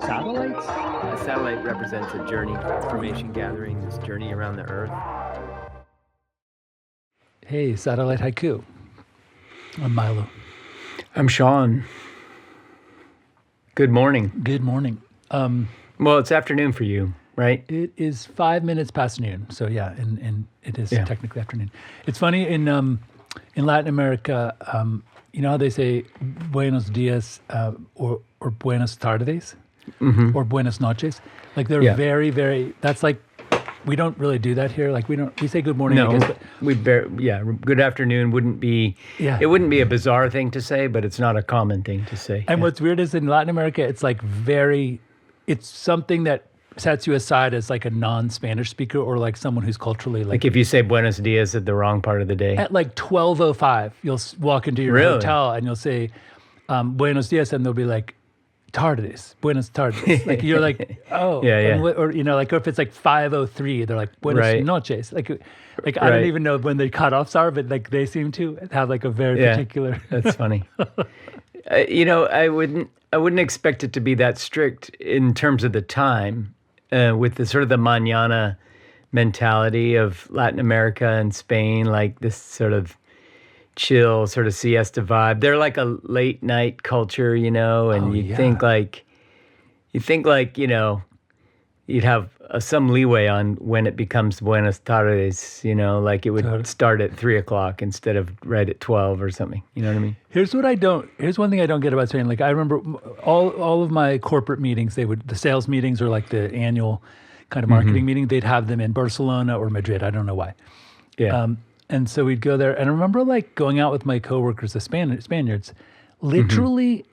Satellites? A satellite represents a journey, information gathering, this journey around the Earth. Hey, Satellite Haiku. I'm Milo. I'm Sean. Good morning. Good morning. Well, it's afternoon for you, right? It is 5 minutes past noon. So yeah, and it is technically afternoon. It's funny in Latin America, you know how they say buenos dias or buenas tardes or buenas noches? Like they're very, very, that's like, we don't really do that here. Like we say good morning. No, I guess, but good afternoon wouldn't be, it wouldn't be a bizarre thing to say, but it's not a common thing to say. And what's weird is in Latin America, it's like it's something that sets you aside as like a non-Spanish speaker or like someone who's culturally like if you say buenos dias at the wrong part of the day. At like 12:05, you'll walk into your hotel and you'll say buenos dias, and they'll be like tardes, buenas tardes. Like you're like, oh, or you know, like if it's like 5:03, they're like buenas noches. Like I don't even know when the cutoffs are, but like they seem to have like a very particular. That's funny. You know, I wouldn't expect it to be that strict in terms of the time, with the sort of the mañana mentality of Latin America and Spain, like this sort of chill sort of siesta vibe. They're like a late night culture, you know, and you think like, you know, you'd have some leeway on when it becomes buenas tardes, you know, like it would start at 3:00 instead of right at 12 or something. You know what I mean? Here's one thing I don't get about Spain. Like I remember all of my corporate meetings, the sales meetings or like the annual kind of marketing meeting, they'd have them in Barcelona or Madrid. I don't know why. Yeah. And so we'd go there. And I remember like going out with my coworkers, the Spaniards, literally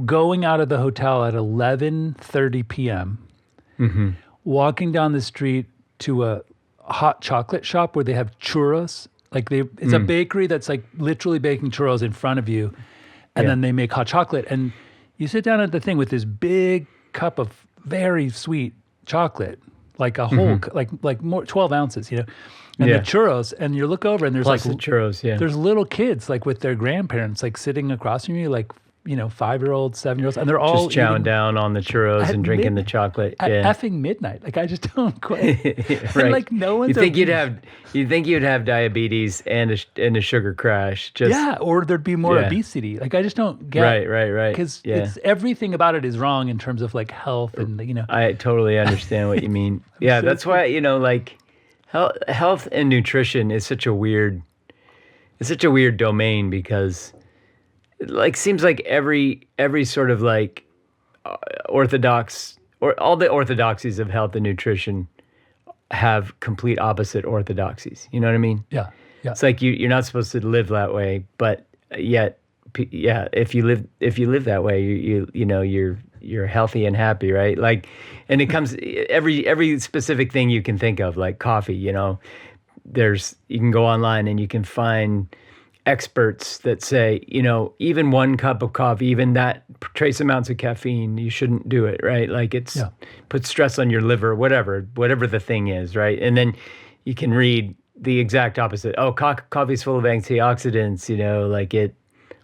going out of the hotel at 11:30 p.m., walking down the street to a hot chocolate shop where they have churros. Like it's a bakery that's like literally baking churros in front of you, and then they make hot chocolate. And you sit down at the thing with this big cup of very sweet chocolate, like a whole, like more 12 ounces, you know, and the churros. And you look over and there's plus like the churros, there's little kids like with their grandparents, like sitting across from you, like, you know, 5-year-olds, 7-year-olds, and they're all just chowing down on the churros and drinking the chocolate at effing midnight. Like I just don't quite. Right. And like no one's. You think you'd have diabetes and a sugar crash. Just or there'd be more obesity. Like I just don't get. Right. Because it's everything about it is wrong in terms of like health and you know. I totally understand what you mean. Yeah, that's why, you know, like health and nutrition is such a weird domain because. It like seems like every sort of like orthodox or all the orthodoxies of health and nutrition have complete opposite orthodoxies. You know what I mean? Yeah. It's like you're not supposed to live that way, but yet, if you live that way, you know you're healthy and happy, right? Like, and it comes every specific thing you can think of, like coffee. You know, you can go online and you can find experts that say, you know, even 1 cup of coffee, even that trace amounts of caffeine, you shouldn't do it, right? Like puts stress on your liver, whatever the thing is, right? And then you can read the exact opposite. Oh, coffee's full of antioxidants, you know, like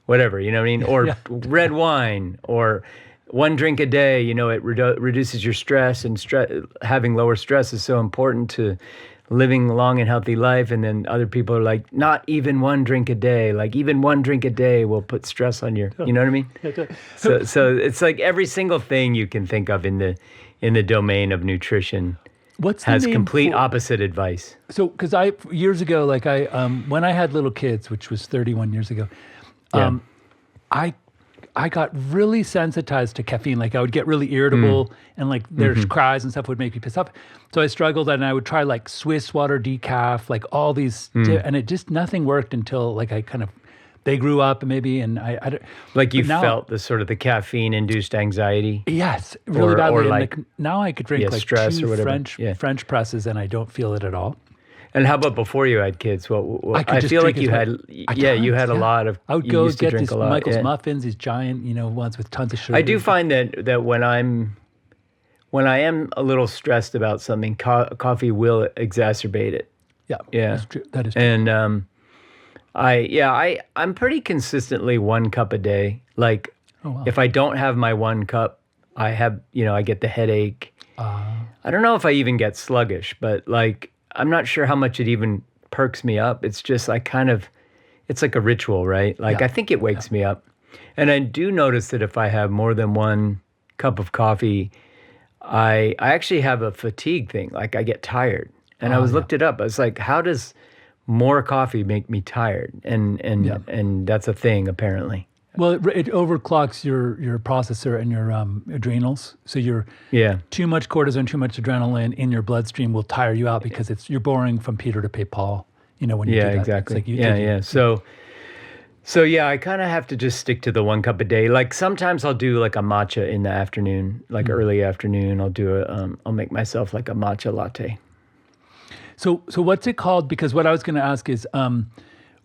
whatever, you know what I mean? Or red wine, or 1 drink a day, you know, it reduces your stress, and having lower stress is so important to living a long and healthy life. And then other people are like, not even 1 drink a day. Like even 1 drink a day will put stress on you know what I mean? So it's like every single thing you can think of in the domain of nutrition has complete opposite advice. So, because years ago, like when I had little kids, which was 31 years ago, I got really sensitized to caffeine. Like I would get really irritable and like their cries and stuff would make me pissed off. So I struggled, and I would try like Swiss water decaf, like all these, and it just, nothing worked until like they grew up maybe, and I don't. Like you felt the sort of the caffeine induced anxiety? Yes, really badly. Or like, now I could drink like stress 2 or whatever. French presses and I don't feel it at all. And how about before you had kids? I feel like you had a lot of. I would go get these Michael's muffins, these giant, you know, ones with tons of sugar. I do find that when I am a little stressed about something, coffee will exacerbate it. Yeah, that's true. That is true. And I'm pretty consistently 1 cup a day. Like if I don't have my 1 cup, I have, I get the headache. I don't know if I even get sluggish, but like, I'm not sure how much it even perks me up. It's just it's like a ritual, right? Like, Yeah. I think it wakes me up. And I do notice that if I have more than one cup of coffee, I actually have a fatigue thing. Like, I get tired. And I looked it up. I was like, how does more coffee make me tired? And that's a thing, apparently. Well, it overclocks your processor and your adrenals. So too much cortisone, too much adrenaline in your bloodstream will tire you out because you're boring from Peter to pay Paul. When you do that. Exactly. It's like So yeah, I kind of have to just stick to the 1 cup a day. Like sometimes I'll do like a matcha in the afternoon, like early afternoon. I'll make myself like a matcha latte. So what's it called? Because what I was going to ask is,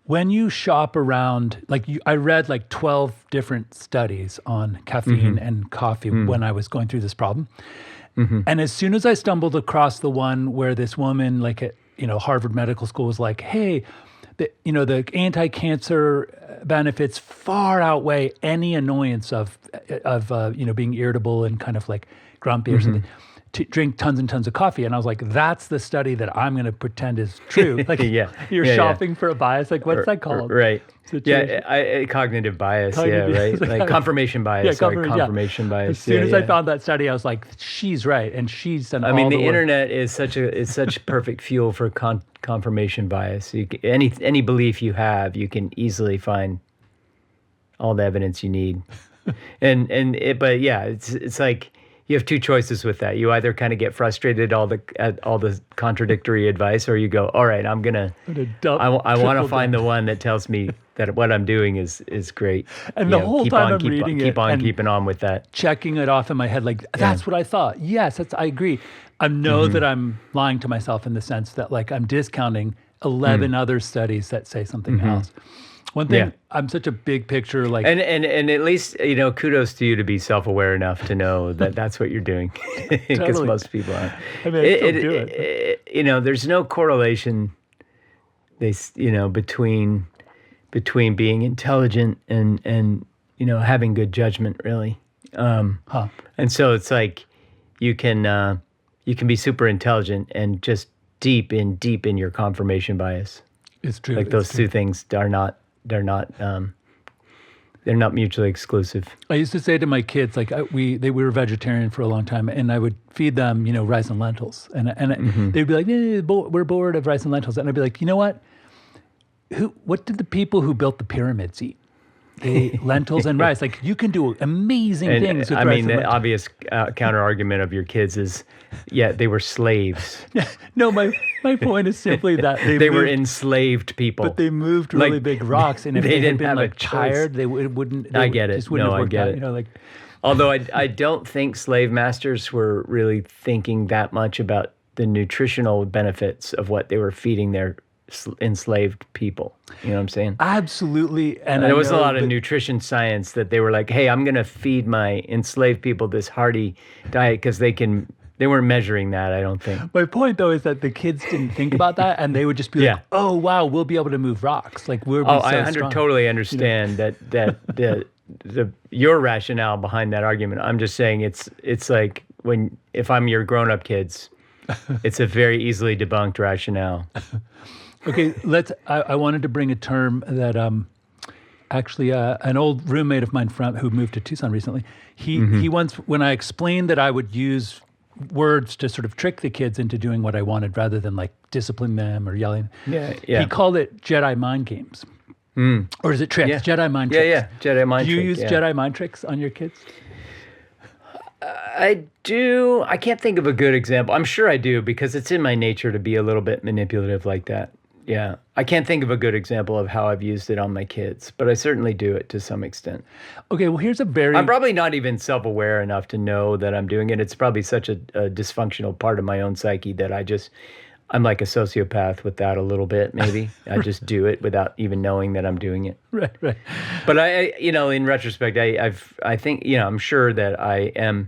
when you shop around, I read like 12 different studies on caffeine and coffee when I was going through this problem. And as soon as I stumbled across the one where this woman, like at Harvard Medical School, was like, "Hey, the anti-cancer benefits far outweigh any annoyance of being irritable and kind of like grumpy or something. To drink tons and tons of coffee." And I was like, that's the study that I'm going to pretend is true. Like, you're shopping for a bias. Like, what's that called? Right. Cognitive bias. Right. Like confirmation bias. Confirmation bias. As soon as I found that study, I was like, she's right, and she's done. The internet is such perfect fuel for confirmation bias. Any belief you have, you can easily find all the evidence you need. It's like, you have two choices with that. You either kind of get frustrated at all the contradictory advice, or you go, all right, I want to find the one that tells me that what I'm doing is great. And the whole time I'm reading it, keep on keeping on with that, checking it off in my head, like that's what I thought. Yes, I agree. I know that I'm lying to myself in the sense that like I'm discounting 11 other studies that say something else. One thing, I'm such a big picture, like... And at least, kudos to you to be self-aware enough to know that that's what you're doing. Because most people aren't. I mean, I still do it. There's no correlation, between being intelligent and having good judgment, really. And so it's like you can be super intelligent and just deep in your confirmation bias. It's true. Like those two things are not... They're not mutually exclusive. I used to say to my kids, like we were vegetarian for a long time, and I would feed them, rice and lentils, and they'd be like, we're bored of rice and lentils, and I'd be like, you know what? What did the people who built the pyramids eat? Lentils and rice. Like, you can do amazing things with rice and lentils. The obvious counter argument of your kids is, they were slaves. No, my point is simply that they were enslaved people. But they moved really big rocks, and if they had been like tired, they wouldn't. I get it. Just wouldn't have worked out. Although I don't think slave masters were really thinking that much about the nutritional benefits of what they were feeding their enslaved people. You know what I'm saying? Absolutely. And there was a lot of nutrition science that they were like, hey, I'm going to feed my enslaved people this hearty diet because they weren't measuring that, I don't think. My point, though, is that the kids didn't think about that, and they would just be like, oh, wow, we'll be able to move rocks. Like, I totally understand that your rationale behind that argument. I'm just saying it's like if I'm your grown-up kids, it's a very easily debunked rationale. Okay, I wanted to bring a term that actually an old roommate of mine who moved to Tucson recently, he once, when I explained that I would use words to sort of trick the kids into doing what I wanted rather than like discipline them or yelling, he called it Jedi mind games. Or is it tricks? Yeah. Jedi mind tricks. Yeah, Jedi mind tricks. Do you use Jedi mind tricks on your kids? I do. I can't think of a good example. I'm sure I do because it's in my nature to be a little bit manipulative like that. Yeah. I can't think of a good example of how I've used it on my kids, but I certainly do it to some extent. Okay, well, here's I'm probably not even self-aware enough to know that I'm doing it. It's probably such a dysfunctional part of my own psyche that I'm like a sociopath with that a little bit, maybe. I just do it without even knowing that I'm doing it. Right. But in retrospect, I think, I'm sure that I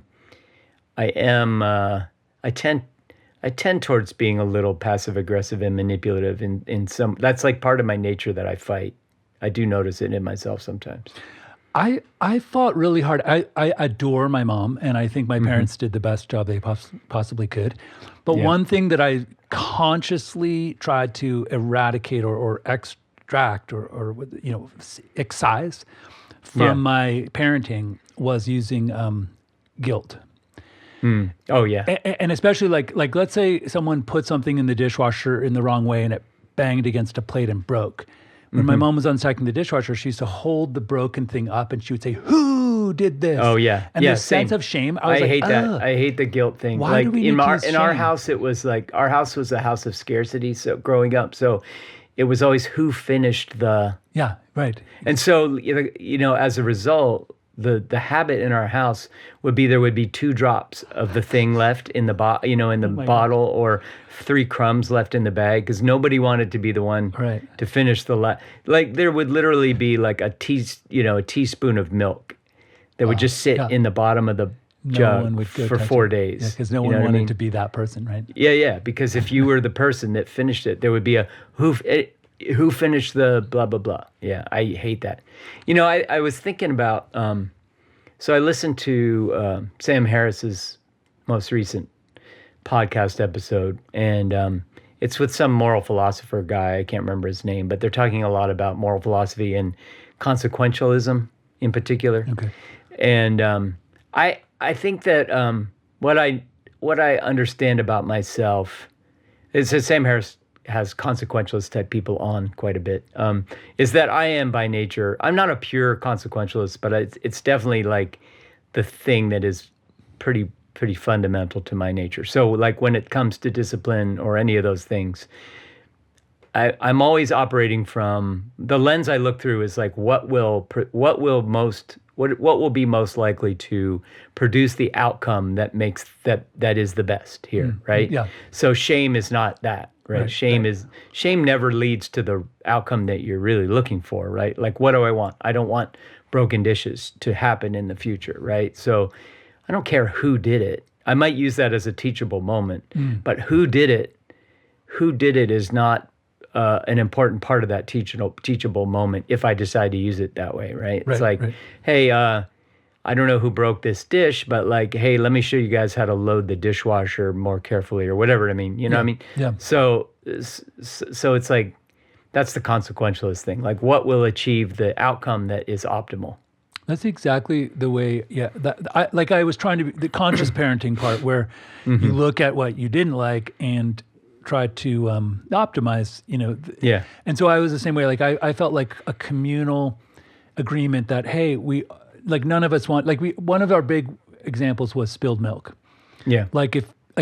tend towards being a little passive aggressive and manipulative in some. That's like part of my nature that I fight. I do notice it in myself sometimes. I fought really hard. I adore my mom, and I think my parents did the best job they possibly could. But Yeah. one thing that I consciously tried to eradicate or extract or excise from Yeah. my parenting was using guilt. Oh yeah. And especially like let's say someone put something in the dishwasher in the wrong way and it banged against a plate and broke. When my mom was unstacking the dishwasher, she used to hold the broken thing up and she would say, "Who did this?" Oh yeah. And yeah, the sense same. of shame. I I was like, hate that. "Ugh." I hate the guilt thing. Why like do we in need to our use in our shame? house, it was like our house was a house of scarcity. So growing up, so it was always who finished the. Yeah, right. And so as a result, the habit in our house would be there would be 2 drops of the thing left in the my bottle, or 3 crumbs left in the bag, because nobody wanted to be the one Right. to finish the like there would literally be like a teaspoon of milk that would just sit yeah. in the bottom of the No jug one would go for touch 4 it. days. Yeah, because no You one know what I wanted mean? to be that person, right? Yeah, because if you were the person that finished it, there would be a who finished the blah blah blah. Yeah, I hate that. I was thinking about so I listened to Sam Harris's most recent podcast episode, and it's with some moral philosopher guy. I can't remember his name, but they're talking a lot about moral philosophy and consequentialism in particular. Okay. And I think that what I understand about myself is that Sam Harris has consequentialist type people on quite a bit. Is that I am by nature, I'm not a pure consequentialist, but it's definitely like the thing that is pretty fundamental to my nature. So like when it comes to discipline or any of those things, I'm always operating from the lens I look through is like what will be most likely to produce the outcome that makes that is the best here, right? yeah. So shame is not that, right? Shame never leads to the outcome that you're really looking for, right? Like what do I want? I don't want broken dishes to happen in the future, right? So I don't care who did it. I might use that as a teachable moment, but who did it is not an important part of that teachable moment if I decide to use it that way, right? It's like, hey, I don't know who broke this dish, but like, hey, let me show you guys how to load the dishwasher more carefully or whatever. I mean, you know what I mean? Yeah. So it's like, that's the consequentialist thing. Like what will achieve the outcome that is optimal? That's exactly the way, I was trying to be the conscious parenting part where you look at what you didn't like and try to optimize, Yeah. And so I was the same way. Like I felt like a communal agreement that, hey, none of us want, one of our big examples was spilled milk. Yeah. Like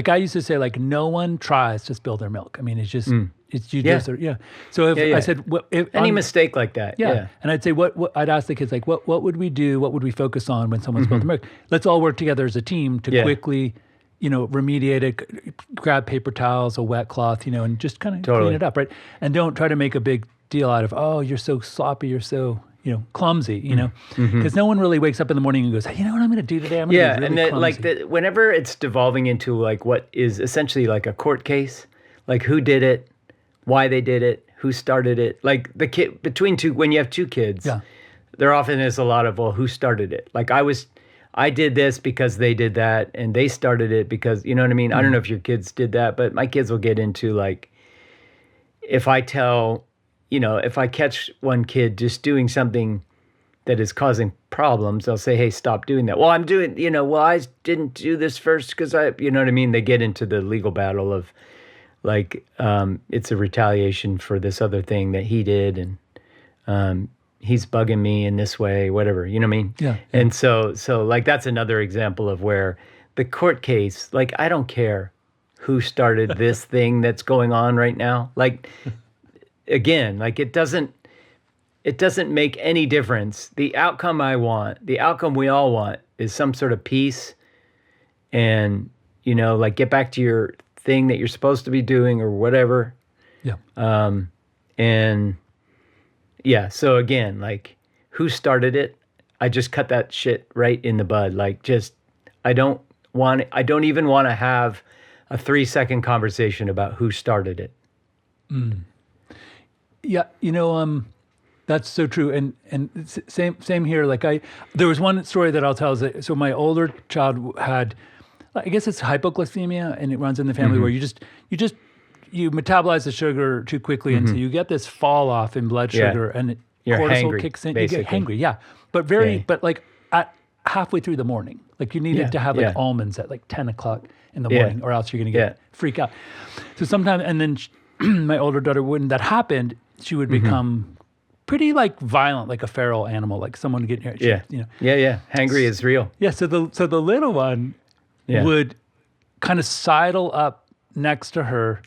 I used to say, like, no one tries to spill their milk. I mean, it's just, it's you Yeah. just, yeah. So if I said, Any mistake like that. yeah. Yeah. And I'd say, what I'd ask the kids, like, what would we do? What would we focus on when someone spilled the milk? Let's all work together as a team to quickly, remediate it, grab paper towels, a wet cloth, and just kind of clean it up, right? And don't try to make a big deal out of, oh, you're so sloppy, you're so, clumsy, because no one really wakes up in the morning and goes, hey, you know what I'm going to do today? I'm going to be really clumsy. Whenever it's devolving into like what is essentially like a court case, like who did it, why they did it, who started it, like the kid when you have 2 kids, there often is a lot of, well, who started it? Like I did this because they did that, and they started it because, you know what I mean? I don't know if your kids did that, but my kids will get into like, if I catch one kid just doing something that is causing problems, they'll say, hey, stop doing that. Well, I'm doing, I didn't do this first because you know what I mean? They get into the legal battle of like, it's a retaliation for this other thing that he did, and he's bugging me in this way, whatever, you know what I mean? Yeah. And so like that's another example of where the court case, like I don't care who started this thing that's going on right now. Like again, like it doesn't make any difference. The outcome the outcome we all want is some sort of peace and, like get back to your thing that you're supposed to be doing or whatever. Yeah. And yeah, so again, like who started it? I just cut that shit right in the bud. Like I don't even want to have a 3-second conversation about who started it. Yeah. That's so true. And same here. Like there was one story that I'll tell. Is that, so my older child had, I guess it's hypoglycemia, and it runs in the family where you metabolize the sugar too quickly, and so you get this fall off in blood sugar, and You're cortisol hangry, kicks in. basically. You get hangry, yeah. But but like at halfway through the morning, like you needed to have like almonds at like 10 o'clock in the morning, or else you're gonna get freak out. So sometimes, and then my older daughter, when that happened, she would become pretty like violent, like a feral animal, like someone getting hurt. Hangry is real. Yeah. So the little one would kind of sidle up next to her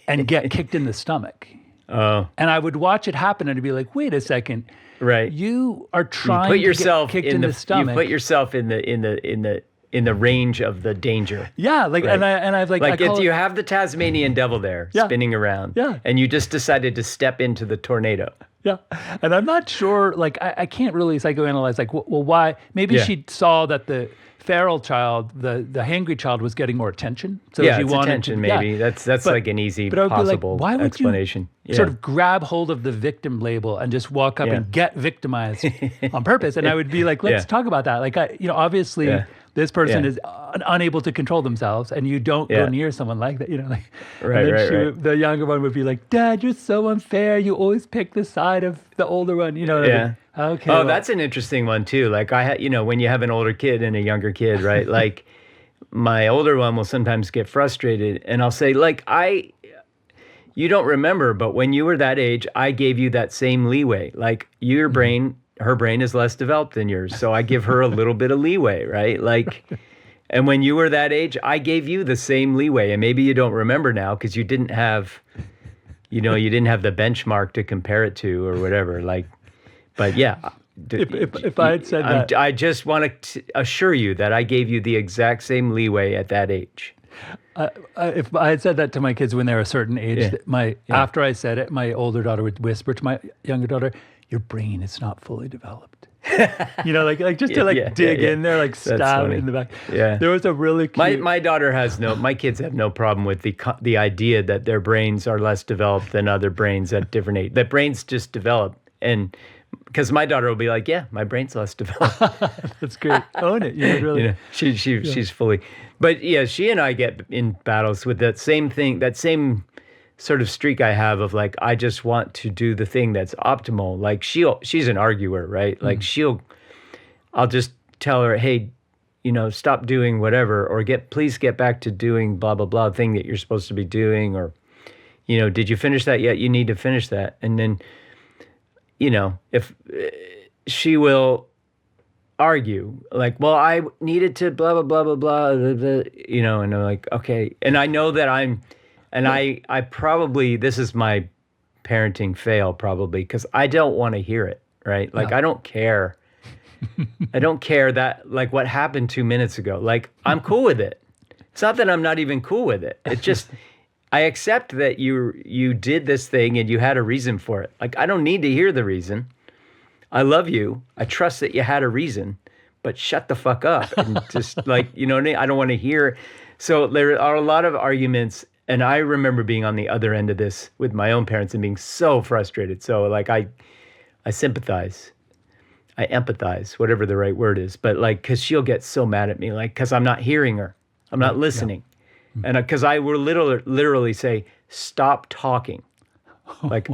and get kicked in the stomach. Oh. And I would watch it happen, and I'd be like, "Wait a second, right? You are trying to get kicked in the stomach. You put yourself in the range of the danger. Yeah, like right. and I've like if you have the Tasmanian devil there spinning around, and you just decided to step into the tornado. Yeah, and I'm not sure. Like I can't really psychoanalyze. Like, well, why? Maybe she saw that the feral child, the hangry child, was getting more attention. So she wanted attention. Maybe that's like an easy but possible like, why would explanation. You sort of grab hold of the victim label and just walk up and get victimized on purpose? And I would be like, let's talk about that. Like, obviously. This person is unable to control themselves, and you don't go near someone like that. Like, the younger one would be like, "Dad, you're so unfair. You always pick the side of the older one." Okay. Oh, that's an interesting one too. Like when you have an older kid and a younger kid, right? Like my older one will sometimes get frustrated, and I'll say, like, you don't remember, but when you were that age, I gave you that same leeway. Like your brain. Her brain is less developed than yours, so I give her a little bit of leeway, right? Like, and when you were that age, I gave you the same leeway, and maybe you don't remember now because you didn't have, the benchmark to compare it to or whatever. Like, but yeah, if I had said that, I just want to assure you that I gave you the exact same leeway at that age. If I had said that to my kids when they were a certain age, after I said it, my older daughter would whisper to my younger daughter, "Your brain is not fully developed." Like just to dig in there, like stab in the back. Yeah. There was a really cute... My daughter my kids have no problem with the idea that their brains are less developed than other brains at different age. That brains just develop, and because my daughter will be like, "Yeah, my brain's less developed." That's great. Own it. Really. She's fully, but she and I get in battles with that same thing. That same sort of streak I have of like, I just want to do the thing that's optimal. Like she's an arguer, right? Like I'll just tell her, "Hey, stop doing whatever, or please get back to doing blah, blah, blah thing that you're supposed to be doing. Or, did you finish that yet? You need to finish that." And then, if she will argue like, "Well, I needed to blah, blah, blah, blah, blah, blah, blah," and I'm like, okay. And I know that I probably, this is my parenting fail probably, because I don't want to hear it, right? Like, I don't care. I don't care that, like, what happened 2 minutes ago. Like, I'm cool with it. It's not that I'm not even cool with it. It's just, I accept that you did this thing and you had a reason for it. Like, I don't need to hear the reason. I love you. I trust that you had a reason, but shut the fuck up. And just like, I don't want to hear. So there are a lot of arguments. And I remember being on the other end of this with my own parents and being so frustrated. So like I sympathize, I empathize, whatever the right word is. But like, because she'll get so mad at me, like, because I'm not hearing her, I'm not listening, and because I will literally say, "Stop talking," like,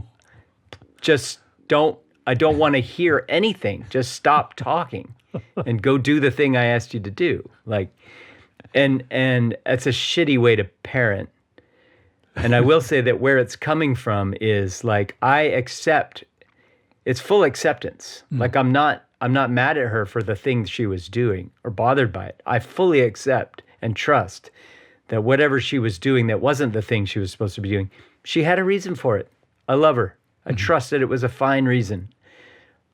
just don't. I don't want to hear anything. Just stop talking, and go do the thing I asked you to do. Like, and it's a shitty way to parent. And I will say that where it's coming from is like, it's full acceptance. Like I'm not mad at her for the thing she was doing or bothered by it. I fully accept and trust that whatever she was doing that wasn't the thing she was supposed to be doing, she had a reason for it. I love her. I trust that it was a fine reason.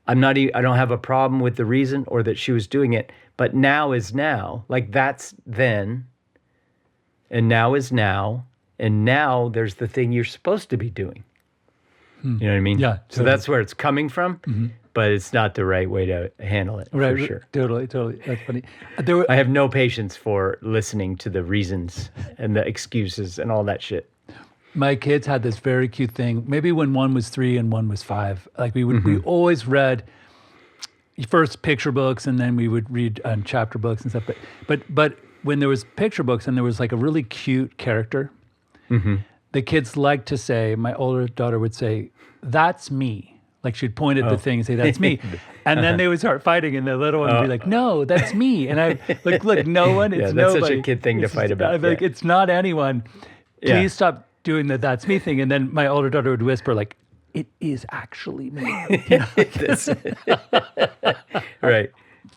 I don't have a problem with the reason or that she was doing it, but now is now. Like that's then, and now is now. And now there's the thing you're supposed to be doing. You know what I mean? Yeah. So that's where it's coming from, but it's not the right way to handle it, for sure. Totally. That's funny. I have no patience for listening to the reasons and the excuses and all that shit. my kids had this very cute thing. Maybe when one was 3 and one was 5, like we always read first picture books, and then we would read chapter books and stuff. But when there was picture books and there was like a really cute character, the kids liked to say, my older daughter would say, "That's me." Like she'd point at the thing and say, "That's me," and then they would start fighting, and the little one would be like, "No, that's me." And I look, no one, it's that's nobody. such a kid thing to fight about. I'd be like, it's not anyone. Please stop doing the "that's me" thing. And then my older daughter would whisper like, "It is actually me." Right.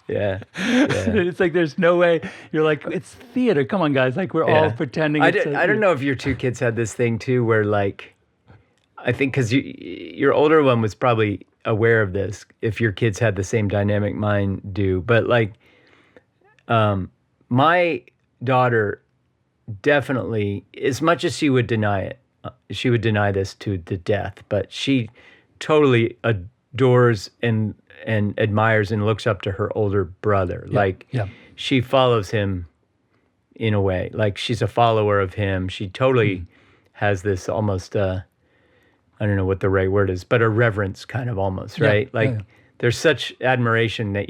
Yeah. It's like there's no way. You're like, it's theater. Come on, guys. Like we're all pretending. I don't know if your two kids had this thing too, where like, I think because your older one was probably aware of this. If your kids had the same dynamic mine do, but like, my daughter definitely, as much as she would deny it, she would deny this to the death, but she totally adores and admires and looks up to her older brother. She follows him in a way. Like she's a follower of him. She totally has this almost, I don't know what the right word is, but a reverence kind of almost, right? There's such admiration that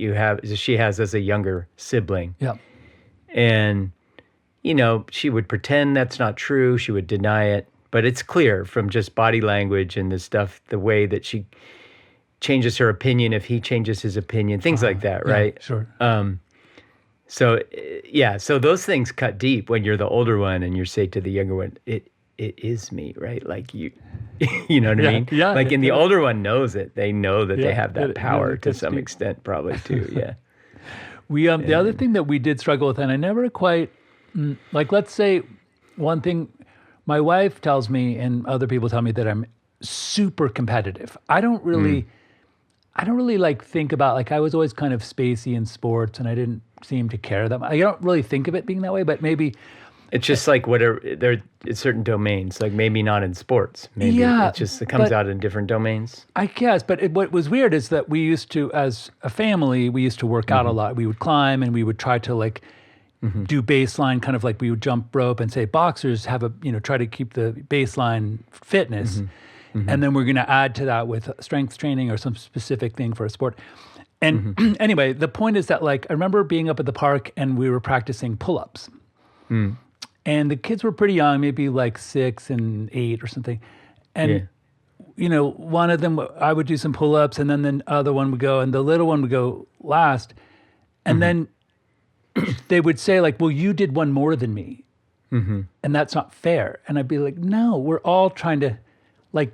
she has as a younger sibling. Yeah. And, she would pretend that's not true. She would deny it. But it's clear from just body language and the stuff, the way that she changes her opinion if he changes his opinion, things like that, right? Sure. So those things cut deep when you're the older one and you say to the younger one, it is me, right? Like you know what I mean? Yeah. Like the older one knows it. They know that they have that power to some extent probably too, yeah. The other thing that we did struggle with, and I never quite, like let's say one thing, my wife tells me and other people tell me that I'm super competitive. I don't really like think about, like I was always kind of spacey in sports and I didn't seem to care that much. I don't really think of it being that way, but maybe it's just like whatever, there it's certain domains, like maybe not in sports. Maybe it comes out in different domains. I guess, but what was weird is that we used to, as a family, we used to work out a lot. We would climb and we would try to like do baseline, kind of like we would jump rope and say boxers have try to keep the baseline fitness. And then we're going to add to that with strength training or some specific thing for a sport. And anyway, the point is that like, I remember being up at the park and we were practicing pull-ups. And the kids were pretty young, maybe like 6 and 8 or something. And, one of them, I would do some pull-ups and then the other one would go and the little one would go last. And then they would say like, well, you did one more than me. And that's not fair. And I'd be like, no, we're all trying to like.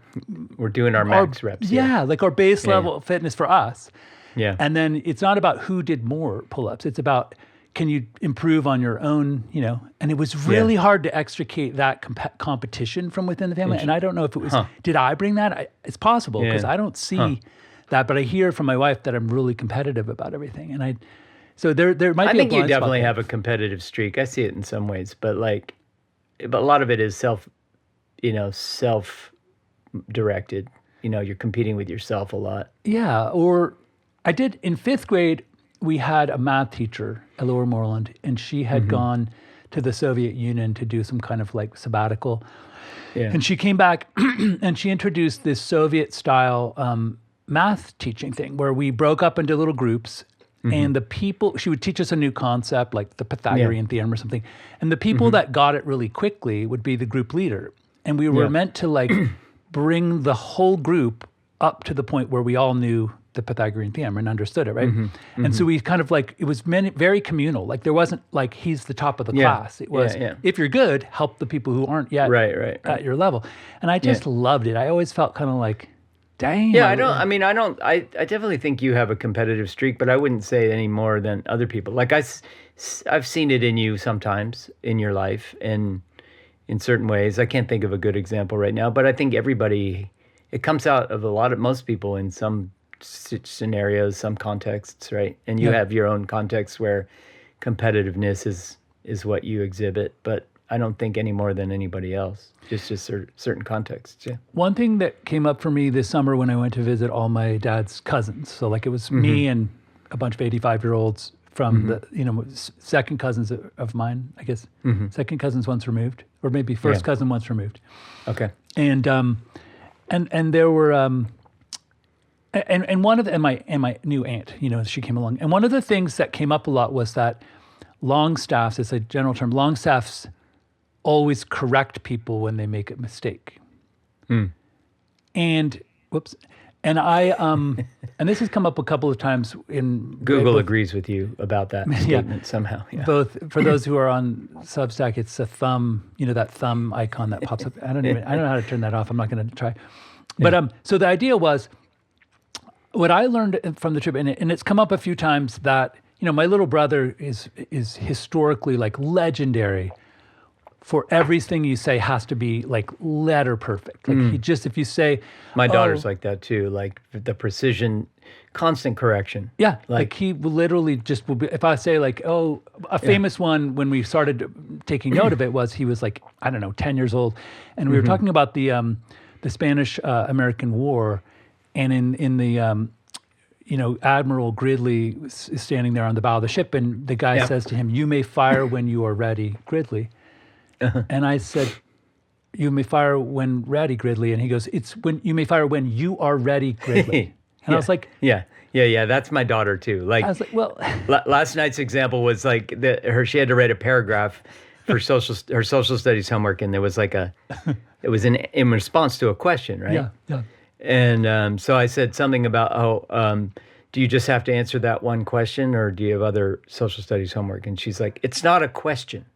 We're doing our max reps. Yeah, like our base level of fitness for us. Yeah. And then it's not about who did more pull-ups. It's about, can you improve on your own, and it was really hard to extricate that competition from within the family. And I don't know if it was, did I bring that? It's possible because I don't see that, but I hear from my wife that I'm really competitive about everything. And so there might be I think you definitely have a competitive streak. I see it in some ways, but a lot of it is self-directed. You're competing with yourself a lot. Yeah. Or I did in 5th grade, we had a math teacher, Elora Moreland, and she had gone to the Soviet Union to do some kind of like sabbatical. Yeah. And she came back and she introduced this Soviet-style math teaching thing where we broke up into little groups. And the people, she would teach us a new concept like the Pythagorean theorem or something. And the people that got it really quickly would be the group leader. And we were meant to like bring the whole group up to the point where we all knew the Pythagorean theorem and understood it, right? And so we kind of like, it was very communal. Like there wasn't like, he's the top of the class. It was, if you're good, help the people who aren't yet at your level. And I just loved it. I always felt kind of like, dang. Yeah, I definitely think you have a competitive streak, but I wouldn't say it any more than other people. Like I've seen it in you sometimes in your life and in certain ways. I can't think of a good example right now, but I think it comes out of most people in some scenarios, some contexts, right? And you have your own context where competitiveness is what you exhibit, but I don't think any more than anybody else. Just certain contexts, yeah. One thing that came up for me this summer when I went to visit all my dad's cousins, so like it was me and a bunch of 85-year-olds from the, second cousins of mine, I guess. Second cousins once removed, or maybe first cousin once removed. Okay. And there were and one of the, and my new aunt, she came along, and one of the things that came up a lot was that long staffs, it's a general term, long staffs always correct people when they make a mistake. And and I and this has come up a couple of times in Google agrees with you about that statement somehow. Yeah. Both for those who are on Substack, it's a thumb, that thumb icon that pops up. I don't know how to turn that off. I'm not going to try. But so the idea was, what I learned from the trip, and it's come up a few times, that my little brother is historically like legendary for everything you say has to be like letter perfect. Like if you say, my daughter's like that too, like the precision, constant correction. Yeah. Like he will literally just will be, if I say like, a famous one when we started taking note of it was, he was like, I don't know, 10 years old. And we were talking about the Spanish American War, and in the, Admiral Gridley is standing there on the bow of the ship, and the guy says to him, "You may fire when you are ready, Gridley." And I said, "You may fire when ready, Gridley." And he goes, "It's when you may fire when you are ready, Gridley." And I was like, yeah, that's my daughter too. Like, I was like, well, last night's example was like she had to write a paragraph for her social studies homework, and there was like it was in response to a question, right? Yeah. And so I said something about, do you just have to answer that one question, or do you have other social studies homework? And she's like, it's not a question.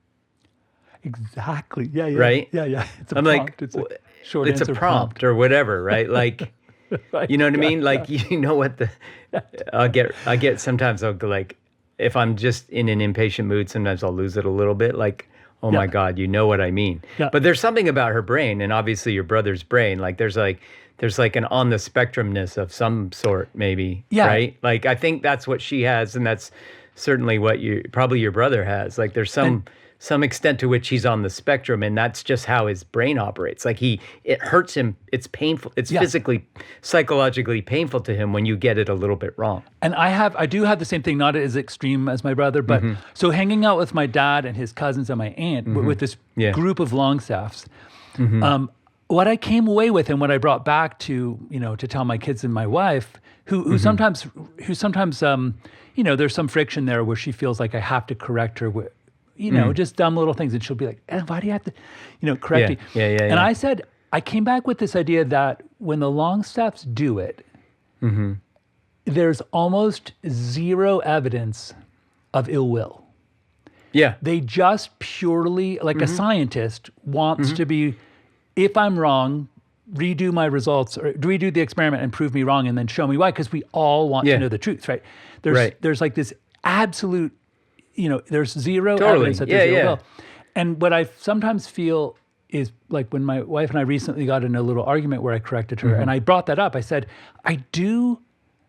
Exactly. Yeah. Right? Yeah. It's a I'm prompt. like, It's a short it's answer a prompt or whatever, right? Like, Right. you know what I mean? Like, I get sometimes I'll go like, if I'm just in an impatient mood, sometimes I'll lose it a little bit. Like, oh my God, you know what I mean? Yeah. But there's something about her brain, and obviously your brother's brain. Like, there's like an on the spectrumness of some sort, maybe. Yeah. Right? Like, I think that's what she has, and that's certainly what probably your brother has. Like, there's some extent to which he's on the spectrum, and that's just how his brain operates. Like, it hurts him. It's painful. It's physically, psychologically painful to him when you get it a little bit wrong. And I do have the same thing, not as extreme as my brother, but so hanging out with my dad and his cousins and my aunt with this group of Longstaffs, what I came away with and what I brought back to tell my kids and my wife, who sometimes there's some friction there where she feels like I have to correct her with, just dumb little things. And she'll be like, why do you have to, correct me? Yeah. And I said, I came back with this idea that when the Longstaffs do it, there's almost zero evidence of ill will. Yeah. They just purely, like a scientist wants to be, if I'm wrong, redo my results or redo the experiment and prove me wrong and then show me why, because we all want to know the truth, right? There's like this absolute, there's zero evidence that there's ill will. And what I sometimes feel is like when my wife and I recently got in a little argument where I corrected her and I brought that up, I said, I do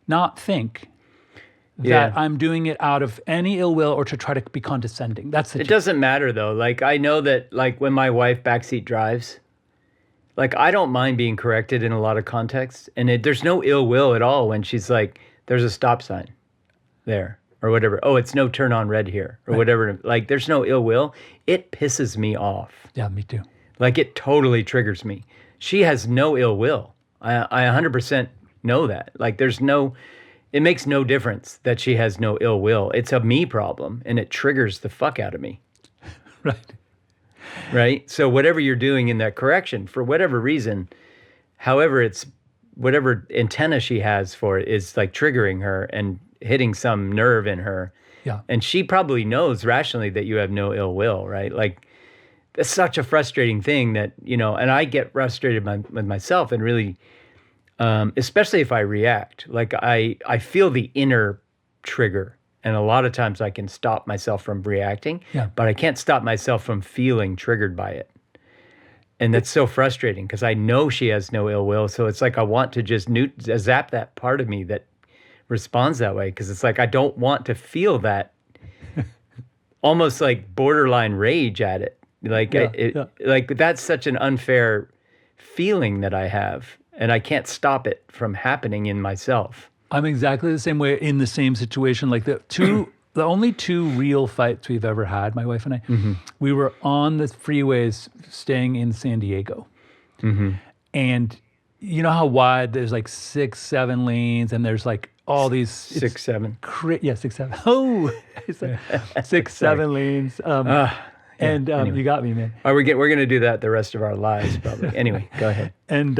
not think that I'm doing it out of any ill will or to try to be condescending. It doesn't matter though. Like, I know that like when my wife backseat drives, like, I don't mind being corrected in a lot of contexts. And there's no ill will at all when she's like, there's a stop sign there or whatever. Oh, it's no turn on red here or whatever. Like, there's no ill will. It pisses me off. Yeah, me too. Like, it totally triggers me. She has no ill will. I 100% know that. Like, it makes no difference that she has no ill will. It's a me problem, and it triggers the fuck out of me. Right? So whatever you're doing in that correction, for whatever reason, however whatever antenna she has for it is like triggering her and hitting some nerve in her. Yeah. And she probably knows rationally that you have no ill will, right? Like, that's such a frustrating thing that, and I get frustrated with myself and really, especially if I react. Like, I feel the inner trigger. And a lot of times I can stop myself from reacting, but I can't stop myself from feeling triggered by it. And that's so frustrating because I know she has no ill will. So it's like I want to just zap that part of me that responds that way, because it's like I don't want to feel that almost like borderline rage at it. Like, like that's such an unfair feeling that I have, and I can't stop it from happening in myself. I'm exactly the same way in the same situation. Like the the only two real fights we've ever had, my wife and I, we were on the freeways staying in San Diego. And you know how wide there's like 6, 7 lanes, and there's like all these 6, 7. 6, 7. Oh, I said 6, 7 lanes. Anyway. You got me, man. We're going to do that the rest of our lives, probably. Anyway, go ahead. And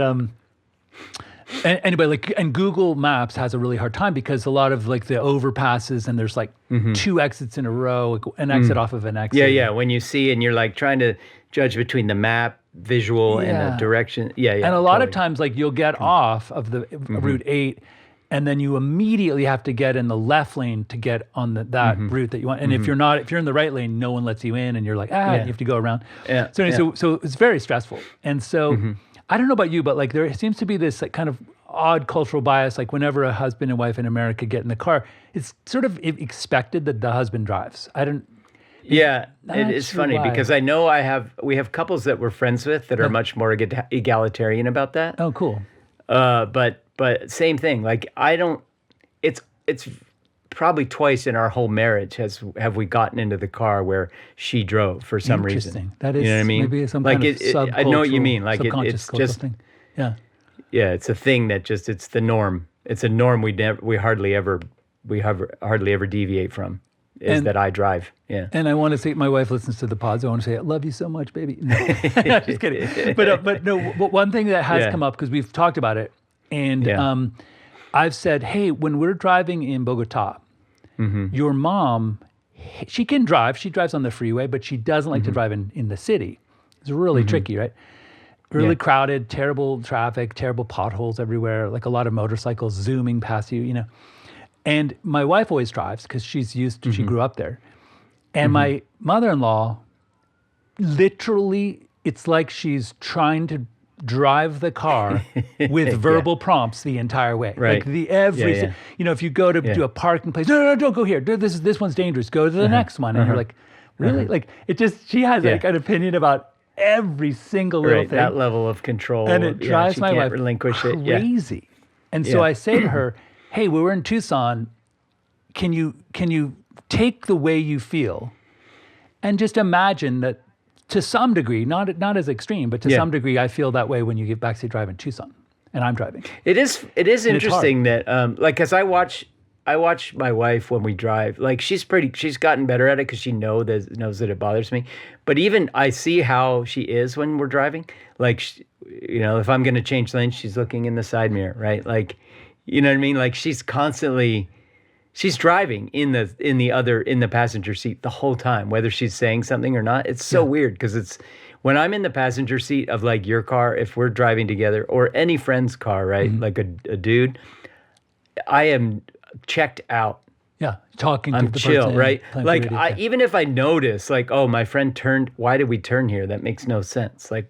anyway, and Google Maps has a really hard time because a lot of like the overpasses, and there's like 2 exits in a row, like an exit off of an exit. Yeah. When you see and you're like trying to judge between the map, visual, and the direction. Yeah. And a lot of times, like you'll get off of the Route 8, and then you immediately have to get in the left lane to get on that route that you want. And if you're in the right lane, no one lets you in, and you're like, you have to go around. Yeah. So anyway, so it's very stressful. And so I don't know about you, but like there seems to be this like kind of odd cultural bias. Like whenever a husband and wife in America get in the car, it's sort of expected that the husband drives. Yeah, it is funny because I know we have couples that we're friends with that are much more egalitarian about that. Oh, cool. But same thing. Like it's probably twice in our whole marriage have we gotten into the car where she drove for some reason. Interesting. That is, you know what I mean? Maybe some like kind of subcultural, I know what you mean. Like it's just thing. Yeah. Yeah, it's a thing that just it's the norm. It's a norm we hardly ever deviate from. Is that I drive. Yeah. And I want to say, my wife listens to the pods. I want to say, I love you so much, baby. No, just kidding. But no, but one thing that has come up, because we've talked about it, and I've said, hey, when we're driving in Bogota, your mom, she can drive. She drives on the freeway, but she doesn't like to drive in the city. It's really tricky, right? Really crowded, terrible traffic, terrible potholes everywhere, like a lot of motorcycles zooming past you, you know. And my wife always drives because she's used to, she grew up there. And my mother-in-law, literally, it's like she's trying to drive the car with verbal prompts the entire way. Right. Like you know, if you go to do a parking place, no, don't go here. This one's dangerous. Go to the next one. And you're like, really? Like, it just, she has like an opinion about every single little thing. That level of control. And it drives my wife relinquish crazy. It. And so I say to her, hey, we were in Tucson. Can you take the way you feel and just imagine that to some degree, not as extreme, but to some degree, I feel that way when you get backseat drive in Tucson and I'm driving. It is interesting that like, cause I watch my wife when we drive, like she's gotten better at it cause she knows that it bothers me. But even I see how she is when we're driving, like, you know, if I'm going to change lanes, she's looking in the side mirror, right? Like, you know what I mean? Like she's driving in the passenger seat the whole time, whether she's saying something or not. It's so weird because it's when I'm in the passenger seat of like your car, if we're driving together or any friend's car, right? Like a dude, I am checked out. Yeah, talking to I'm the chill, person, right? Like radio, even if I notice, like, oh, my friend turned. Why did we turn here? That makes no sense. Like,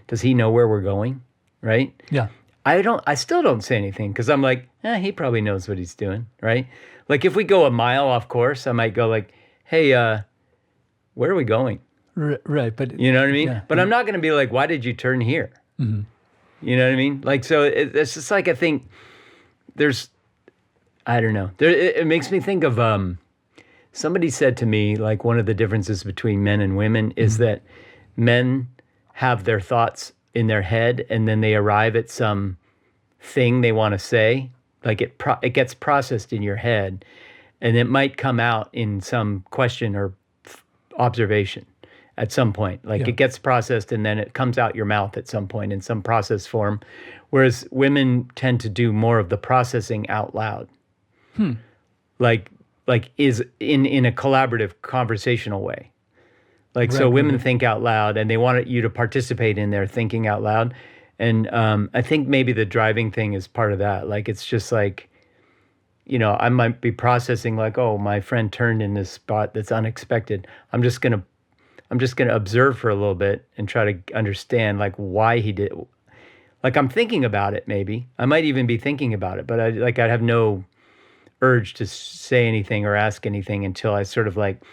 does he know where we're going? Right? Yeah. I still don't say anything because I'm like, he probably knows what he's doing, right? Like if we go a mile off course, I might go like, hey, where are we going? Right, but you know what I mean? Yeah. But I'm not going to be like, why did you turn here? You know what I mean? Like, so it's just like, I think I don't know. It makes me think of, somebody said to me, like one of the differences between men and women is that men have their thoughts in their head and then they arrive at some thing they want to say. Like it gets processed in your head and it might come out in some question or observation at some point. Like it gets processed and then it comes out your mouth at some point in some process form. Whereas women tend to do more of the processing out loud. Like is in a collaborative conversational way. Like, so women think out loud and they want you to participate in their thinking out loud. And I think maybe the driving thing is part of that. Like, it's just like, you know, I might be processing like, oh, my friend turned in this spot that's unexpected. I'm just going to observe for a little bit and try to understand like why he did. Like, I'm thinking about it maybe. I might even be thinking about it, but I'd have no urge to say anything or ask anything until I sort of like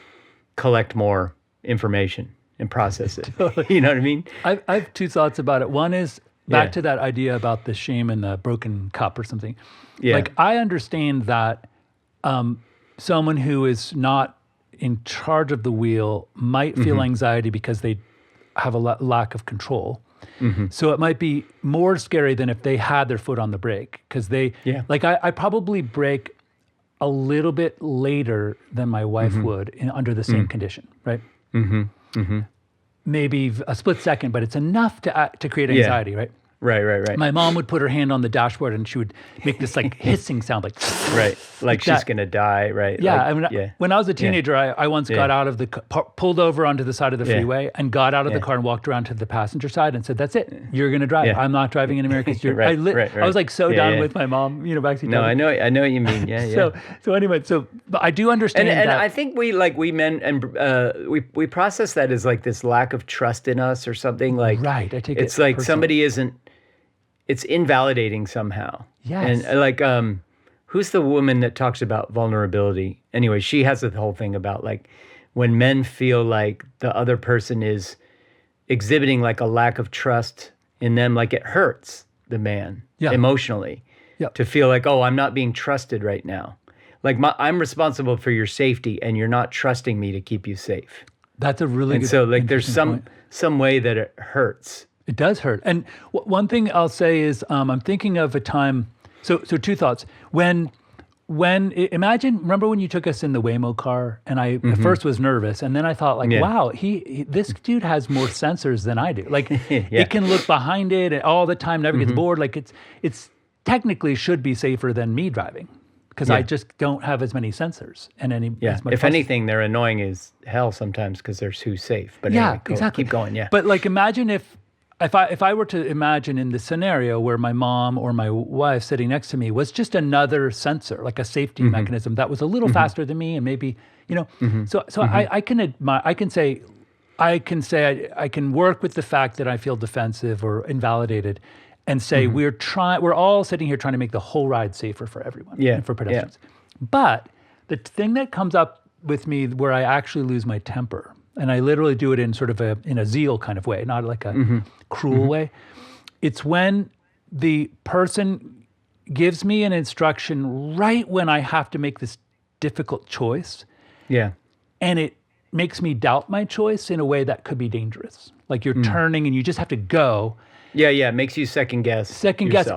collect more information and process it. You know what I mean? I have two thoughts about it. One is back to that idea about the shame and the broken cup or something. Yeah. Like I understand that someone who is not in charge of the wheel might feel anxiety because they have a lack of control. So it might be more scary than if they had their foot on the brake, because like I probably brake a little bit later than my wife would under the same condition, right? Maybe a split second, but it's enough to create anxiety, right? Right. My mom would put her hand on the dashboard and she would make this like hissing sound, like like she's gonna die, right? Yeah, like, when I was a teenager, I once got out of the pulled over onto the side of the freeway and got out of the car and walked around to the passenger side and said, "That's it, you're gonna drive. I'm not driving anymore because you're." I was like so down with my mom, backseat. No, I know what you mean. Yeah. So anyway, but I do understand and that. I think we men and we process that as like this lack of trust in us or something. Like right, I take it's it like personally. somebody isn't. It's invalidating somehow. Yes. And like, who's the woman that talks about vulnerability? Anyway, she has the whole thing about like when men feel like the other person is exhibiting like a lack of trust in them, like it hurts the man emotionally to feel like, oh, I'm not being trusted right now. Like I'm responsible for your safety and you're not trusting me to keep you safe. That's a really and good so like there's point. some way that it hurts. It does hurt. And one thing I'll say is I'm thinking of a time. So two thoughts. When remember when you took us in the Waymo car, and I at first was nervous, and then I thought like, wow, this dude has more sensors than I do. Like it can look behind it all the time, never gets bored. Like it's technically should be safer than me driving, because I just don't have as many sensors and as much if anything, they're annoying as hell sometimes because they're too safe. But anyway, exactly. Keep going. Yeah. But like imagine if I were to imagine in the scenario where my mom or my wife sitting next to me was just another sensor, like a safety mechanism that was a little faster than me, and maybe so I can work with the fact that I feel defensive or invalidated, and say we're all sitting here trying to make the whole ride safer for everyone and for pedestrians. But the thing that comes up with me where I actually lose my temper, and I literally do it in sort of in a zeal kind of way, not like a cruel way. It's when the person gives me an instruction right when I have to make this difficult choice. Yeah. And it makes me doubt my choice in a way that could be dangerous. Like you're turning and you just have to go. Yeah, it makes you second guess,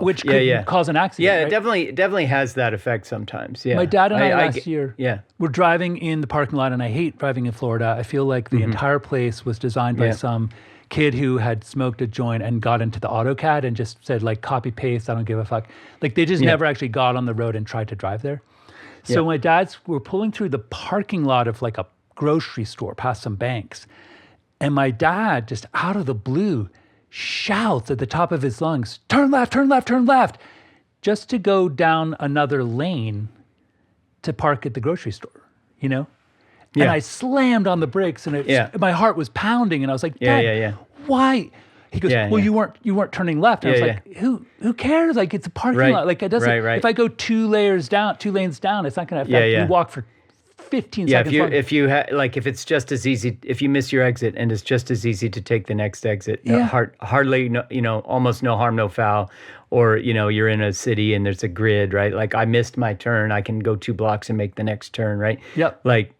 which could cause an accident. Yeah, right? it definitely has that effect sometimes. Yeah, my dad and I last year, we're driving in the parking lot, and I hate driving in Florida. I feel like the entire place was designed by some kid who had smoked a joint and got into the AutoCAD and just said like copy paste. I don't give a fuck. Like they just never actually got on the road and tried to drive there. So my we're pulling through the parking lot of like a grocery store past some banks, and my dad just out of the blue shouts at the top of his lungs, turn left, turn left, turn left, just to go down another lane to park at the grocery store, And I slammed on the brakes, and my heart was pounding, and I was like, Dad, why? He goes, you weren't turning left. And I was like, who cares? Like it's a parking lot. Like it doesn't, if I go 2 lanes down, it's not going to affect, we walk for 15 seconds. If it's just as easy, if you miss your exit and it's just as easy to take the next exit, hardly, almost no harm, no foul, or, you're in a city and there's a grid, right? Like I missed my turn, I can go 2 blocks and make the next turn, right? Yep. Like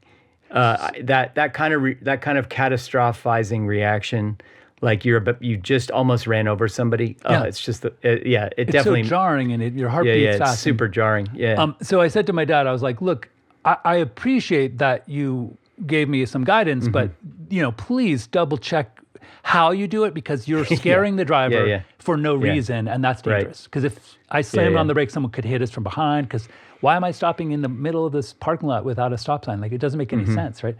that kind of catastrophizing reaction, like you just almost ran over somebody. It's just, it's definitely so jarring, and your heart beats fast. It's super jarring. Yeah. So I said to my dad, I was like, look, I appreciate that you gave me some guidance, but please double check how you do it, because you're scaring the driver for no reason, and that's dangerous. Because if I slammed on the brakes, someone could hit us from behind. Because why am I stopping in the middle of this parking lot without a stop sign? Like it doesn't make any sense, right?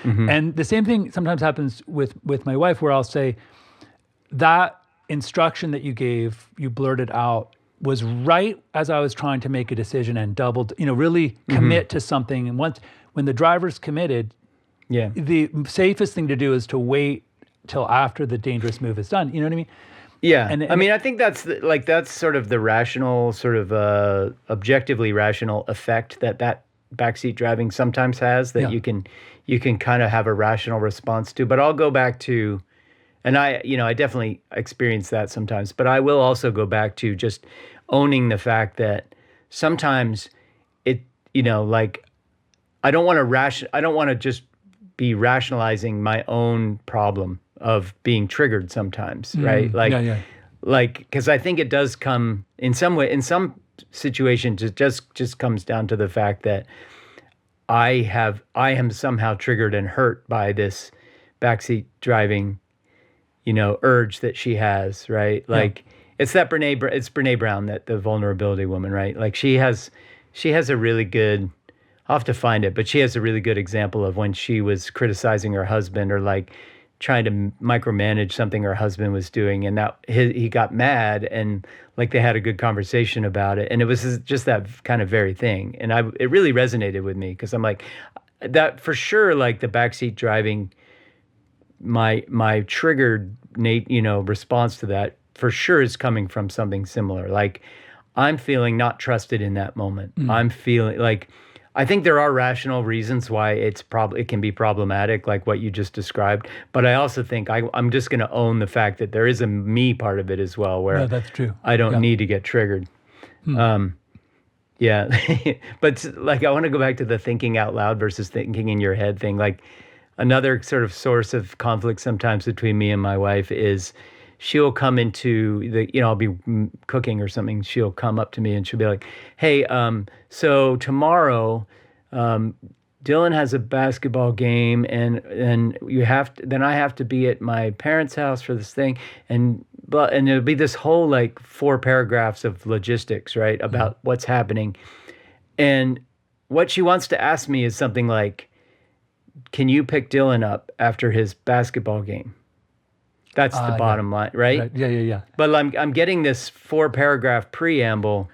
And the same thing sometimes happens with my wife, where I'll say that instruction that you gave, you blurted out, was right as I was trying to make a decision and really commit to something. And when the driver's committed, the safest thing to do is to wait till after the dangerous move is done. You know what I mean? Yeah. And I think that's sort of the rational, sort of objectively rational effect that backseat driving sometimes has, that you can kind of have a rational response to. But I'll go back to, and I definitely experience that sometimes, but I will also go back to just owning the fact that sometimes I don't want to just be rationalizing my own problem of being triggered sometimes, right? Like, because I think it does come in some way, in some situations, it just comes down to the fact that I am somehow triggered and hurt by this backseat driving, urge that she has, right? Like, it's Brené Brown, that the vulnerability woman, right? Like, she has a really good, I'll have to find it, but she has a really good example of when she was criticizing her husband, or like trying to micromanage something her husband was doing, and that he got mad, and like they had a good conversation about it, and it was just that kind of very thing, and it really resonated with me, because I'm like, that for sure, like the backseat driving, my triggered response to that for sure is coming from something similar. Like, I'm feeling not trusted in that moment. I'm feeling like, I think there are rational reasons why it can be problematic, like what you just described. But I also think I'm just going to own the fact that there is a me part of it as well, where that's true. I don't need to get triggered. Yeah. But like, I want to go back to the thinking out loud versus thinking in your head thing. Like, another sort of source of conflict sometimes between me and my wife is, she'll come into I'll be cooking or something. She'll come up to me and she'll be like, "Hey, so tomorrow, Dylan has a basketball game, and then I have to be at my parents' house for this thing, and it'll be this whole like 4 paragraphs of logistics, right, about what's happening." And what she wants to ask me is something like, "Can you pick Dylan up after his basketball game?" That's the bottom line, right? Yeah. But I'm getting this 4-paragraph preamble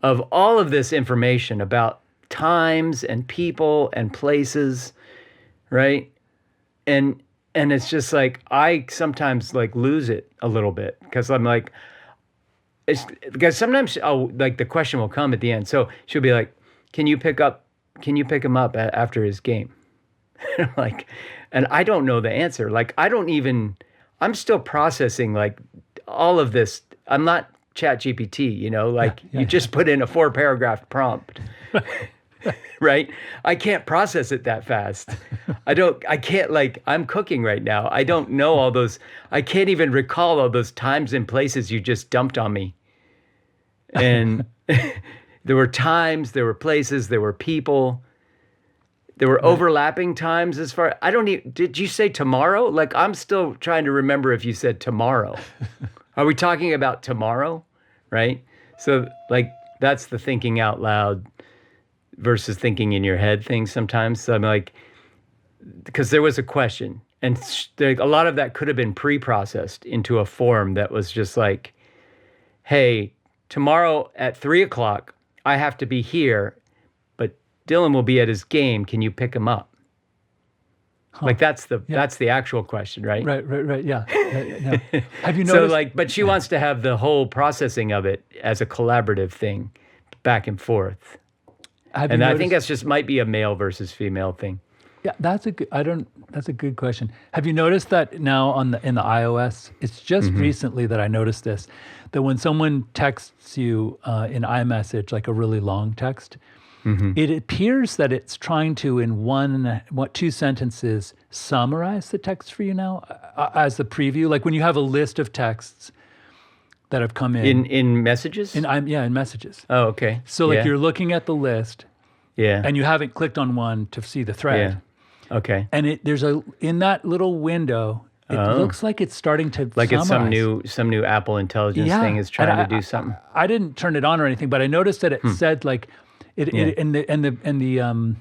of all of this information about times and people and places, right? And it's just like, I sometimes like lose it a little bit, because I'm like, because sometimes like the question will come at the end. So she'll be like, can you pick him up after his game? And I'm like, and I don't know the answer. Like, I'm still processing like all of this. I'm not ChatGPT, you just put in a 4-paragraph prompt, right? I can't process it that fast. I can't, like, I'm cooking right now. I don't know all those, I can't even recall all those times and places you just dumped on me. And there were times, there were places, there were people. There were overlapping times as far, did you say tomorrow? Like, I'm still trying to remember if you said tomorrow. Are we talking about tomorrow? Right? So like, that's the thinking out loud versus thinking in your head thing sometimes. So I'm like, because there was a question, and a lot of that could have been pre-processed into a form that was just like, "Hey, tomorrow at 3:00, I have to be here, Dylan will be at his game. Can you pick him up?" Like, that's the actual question, right? Right. Yeah. Have you noticed? So like, but she wants to have the whole processing of it as a collaborative thing, back and forth. And I think that's just might be a male versus female thing. Yeah, that's a good question. Have you noticed that now in the iOS? It's just recently that I noticed this, that when someone texts you in iMessage, like a really long text, it appears that it's trying to, in 2 sentences, summarize the text for you now as the preview. Like when you have a list of texts that have come in messages. In messages. Oh, okay. So like you're looking at the list, and you haven't clicked on one to see the thread. Yeah. Okay. And there's in that little window, it looks like it's starting to like summarize. It's some new Apple intelligence thing is trying to do something. I didn't turn it on or anything, but I noticed that it said like. The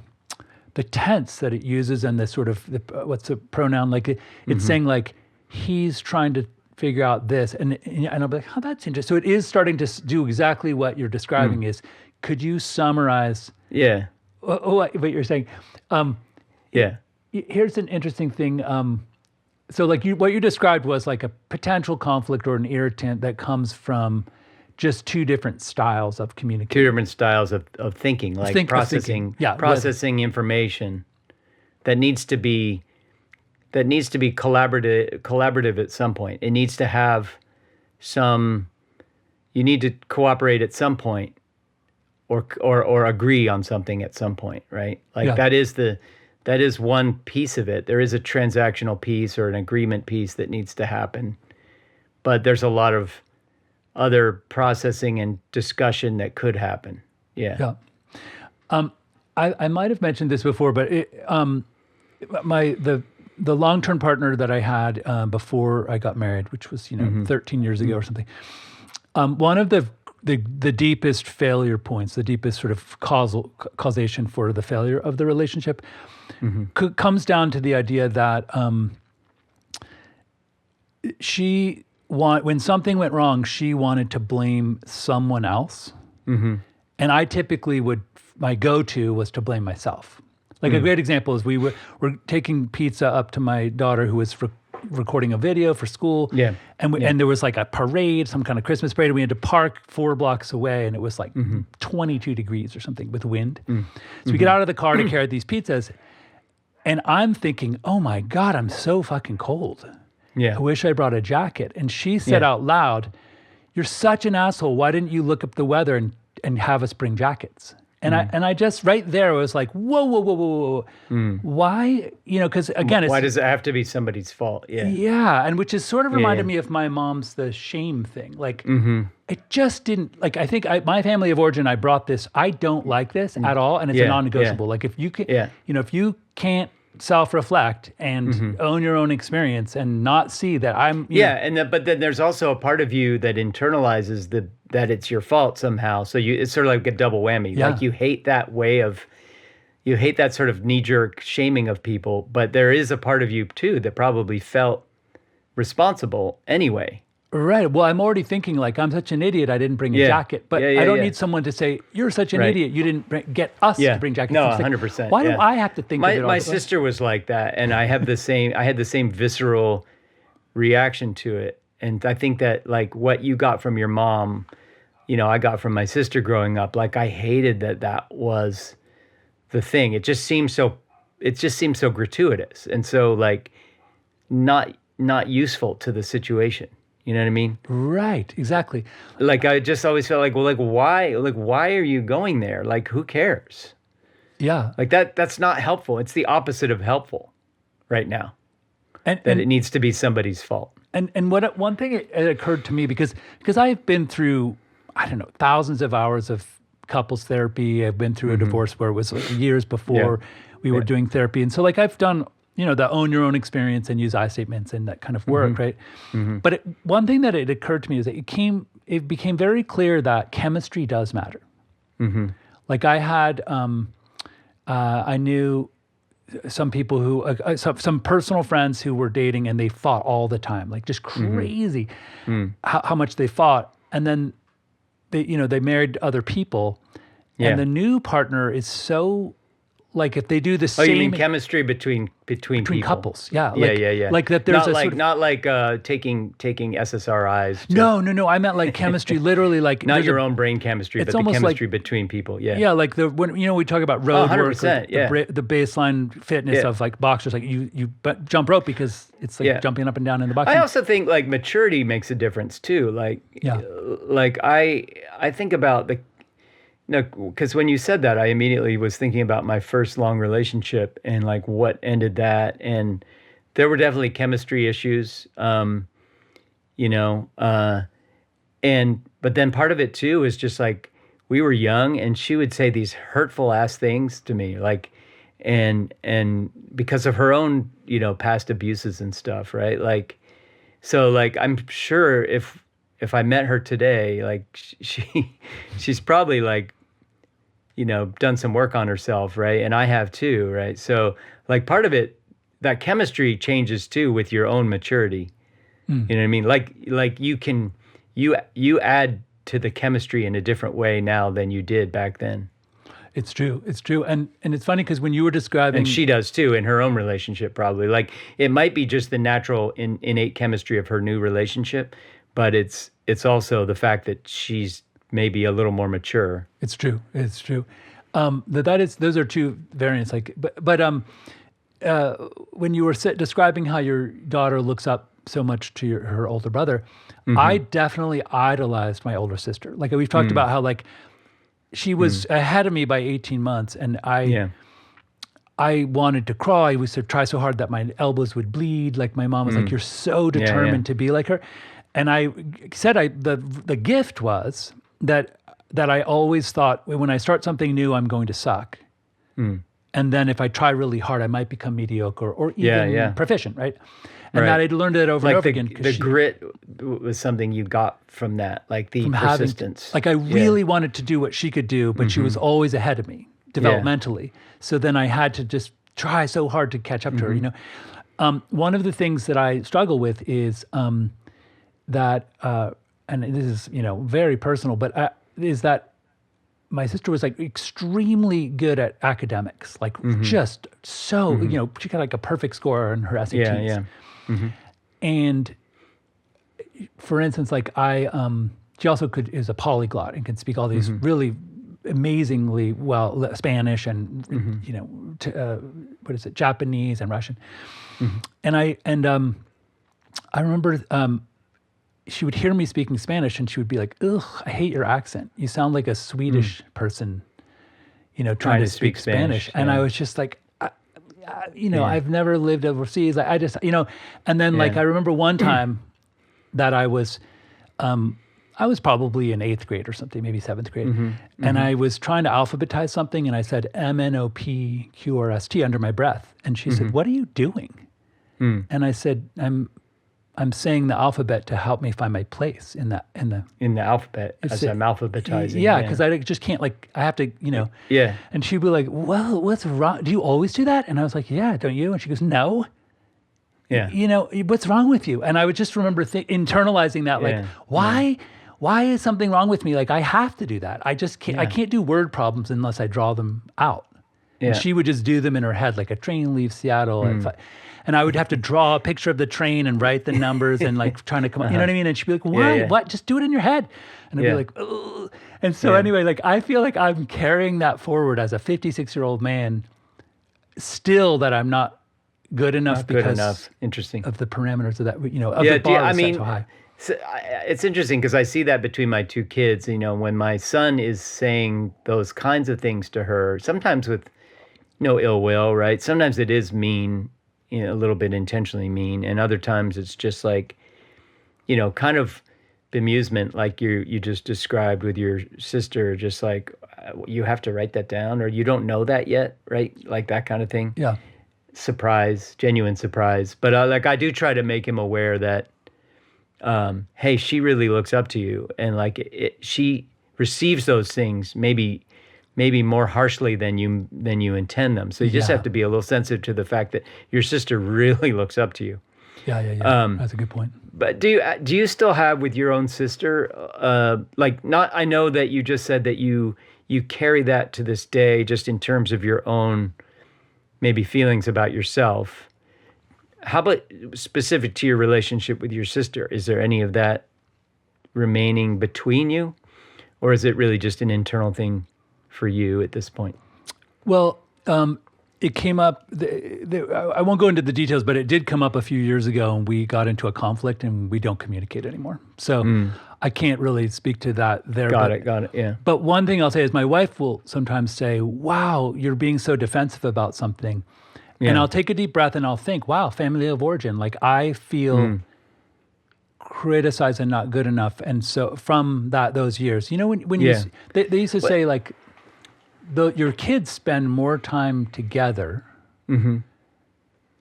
tense that it uses, and the sort of what's the pronoun, like it's saying like he's trying to figure out this, and I'm like, oh, that's interesting. So it is starting to do exactly what you're describing. Is, could you summarize? Yeah. What you're saying? Here's an interesting thing. So like what you described was like a potential conflict or an irritant that comes from just 2 different styles of communication. 2 different styles of thinking, like processing information that needs to be collaborative at some point. It needs to have you need to cooperate at some point, or agree on something at some point, right? Like Yeah. that is one piece of it. There is a transactional piece or an agreement piece that needs to happen, but there's a lot of other processing and discussion that could happen. Yeah. Yeah. I might have mentioned this before, but the long-term partner that I had before I got married, which was 13 years ago or something, one of the deepest failure points, the deepest sort of causation for the failure of the relationship, comes down to the idea that when something went wrong, she wanted to blame someone else, and I typically my go-to was to blame myself. Like a great example is we're taking pizza up to my daughter who was recording a video for school. Yeah. And there was like a parade, some kind of Christmas parade. And we had to park 4 blocks away, and it was like 22 degrees or something with wind. So we get out of the car to carry these pizzas, and I'm thinking, oh my God, I'm so fucking cold. Yeah. I wish I brought a jacket. And she said out loud, "You're such an asshole. Why didn't you look up the weather and have us bring jackets?" And I just right there was like, whoa. Why? Because again, why does it have to be somebody's fault? Yeah. Yeah, and which is sort of reminded me of my mom's the shame thing. Like, it just didn't. Like, I think my family of origin, I brought this. I don't like this at all, and it's a non-negotiable. Like, if you can, if you can't self-reflect and own your own experience and not see that I'm but then there's also a part of you that internalizes that it's your fault somehow, so it's sort of like a double whammy. Like you hate that sort of knee-jerk shaming of people, but there is a part of you too that probably felt responsible anyway. Right. Well, I'm already thinking like, I'm such an idiot, I didn't bring a jacket. But I don't need someone to say, you're such an idiot, you didn't get us to bring jackets. No, like, 100%. why do I have to think of it all? My sister was like that, and I had the same visceral reaction to it. And I think that like what you got from your mom, I got from my sister growing up. Like I hated that was the thing. It just seemed so gratuitous and so like not useful to the situation. You know what I mean? Right, exactly. Like I just always felt like, well, like why are you going there? Like who cares? Yeah. Like that's not helpful. It's the opposite of helpful right now. And it needs to be somebody's fault. And one thing it occurred to me because I've been through, I don't know, thousands of hours of couples therapy. I've been through a divorce where it was like years before we were doing therapy. And so like I've done the own your own experience and use I statements and that kind of work, right? But one thing that it occurred to me is that it became very clear that chemistry does matter. Like I had, I knew some people who, some personal friends who were dating and they fought all the time, like just crazy how much they fought. And then they married other people and the new partner is so, like if they do the same. Oh, you mean chemistry between people? Couples, yeah. Like that there's not like taking SSRIs. No. I meant like chemistry, literally like not your own brain chemistry, but the chemistry between people. Yeah. Yeah, like when we talk about road work, the baseline fitness of like boxers, like you jump rope because it's like jumping up and down in the boxing. I also think like maturity makes a difference too. Like like I think about because when you said that, I immediately was thinking about my first long relationship and like what ended that. And there were definitely chemistry issues, but then part of it too is just like we were young and she would say these hurtful ass things to me, like, and because of her own, past abuses and stuff. Right. Like, so like, I'm sure if I met her today, like she's probably like, done some work on herself, right? And I have too, right? So like part of it, that chemistry changes too with your own maturity. You know what I mean? Like you add to the chemistry in a different way now than you did back then. It's true. And it's funny because when you were describing... And she does too in her own relationship probably. Like it might be just the natural innate chemistry of her new relationship, but it's also the fact that she's maybe a little more mature. It's true. Those are two variants. Like, but when you were describing how your daughter looks up so much to her older brother, I definitely idolized my older sister. Like we've talked about how like she was ahead of me by 18 months, and I wanted to crawl. I used to try so hard that my elbows would bleed. Like my mom was like, "You're so determined to be like her," and I said, the gift was that I always thought when I start something new, I'm going to suck, and then if I try really hard, I might become mediocre or even proficient, right? And that I'd learned it over and over again. The grit was something you got from that, like the persistence. I really wanted to do what she could do, but she was always ahead of me developmentally. So then I had to just try so hard to catch up to her, you know. One of the things that I struggle with is that, and this is, you know, very personal, but is that my sister was like extremely good at academics, like just so, you know, she got like a perfect score on her SATs. And for instance, like she also is a polyglot and can speak all these really amazingly well Spanish and you know what is it, Japanese and Russian. And I remember she would hear me speaking Spanish and she would be like, "Ugh, I hate your accent. You sound like a Swedish person, you know, trying to speak Spanish." And I was just like, you know, I've never lived overseas. I just, you know, and then like I remember one time that I was probably in 8th grade or something, maybe 7th grade, and I was trying to alphabetize something, and I said MNOPQRST under my breath, and she said, "What are you doing?" And I said, I'm saying the alphabet to help me find my place in the alphabet as I'm alphabetizing. Yeah, because I just can't, like, I have to, you know. Yeah. And she'd be like, "Well, what's wrong? Do you always do that?" And I was like, "Yeah, don't you?" And she goes, "No." Yeah. You know, what's wrong with you? And I would just remember internalizing that, like, why is something wrong with me? Like, I have to do that. I just can't. I can't do word problems unless I draw them out. Yeah. And she would just do them in her head, like a train leaves Seattle. And I would have to draw a picture of the train and write the numbers and like trying to come up, you know what I mean? And she'd be like, "Why? What? Just do it in your head." And I'd be like, "Ugh." And so anyway, like I feel like I'm carrying that forward as a 56-year-old man still, that I'm not good enough because Interesting. of the parameters of that, you know, of the bar is set so high. So it's interesting because I see that between my two kids, you know, when my son is saying those kinds of things to her, sometimes with no ill will, right? Sometimes it is mean, you know, a little bit intentionally mean, and other times it's just like, you know, kind of bemusement, like you just described with your sister, just like, you have to write that down, or you don't know that yet, right? Like that kind of thing. Yeah. Surprise, genuine surprise. But like I do try to make him aware that, hey, she really looks up to you, and like she receives those things maybe more harshly than you intend them. So you just have to be a little sensitive to the fact that your sister really looks up to you. Yeah. That's a good point. But do you still have with your own sister, like not? I know that you just said that you carry that to this day, just in terms of your own maybe feelings about yourself. How about specific to your relationship with your sister? Is there any of that remaining between you, or is it really just an internal thing for you at this point? Well, it came up, I won't go into the details, but it did come up a few years ago, and we got into a conflict and we don't communicate anymore. So I can't really speak to that there. Got it, yeah. But one thing I'll say is my wife will sometimes say, "Wow, you're being so defensive about something." Yeah. And I'll take a deep breath and I'll think, "Wow, family of origin. Like I feel criticized and not good enough." And so from those years, you know, when they used to say like, your kids spend more time together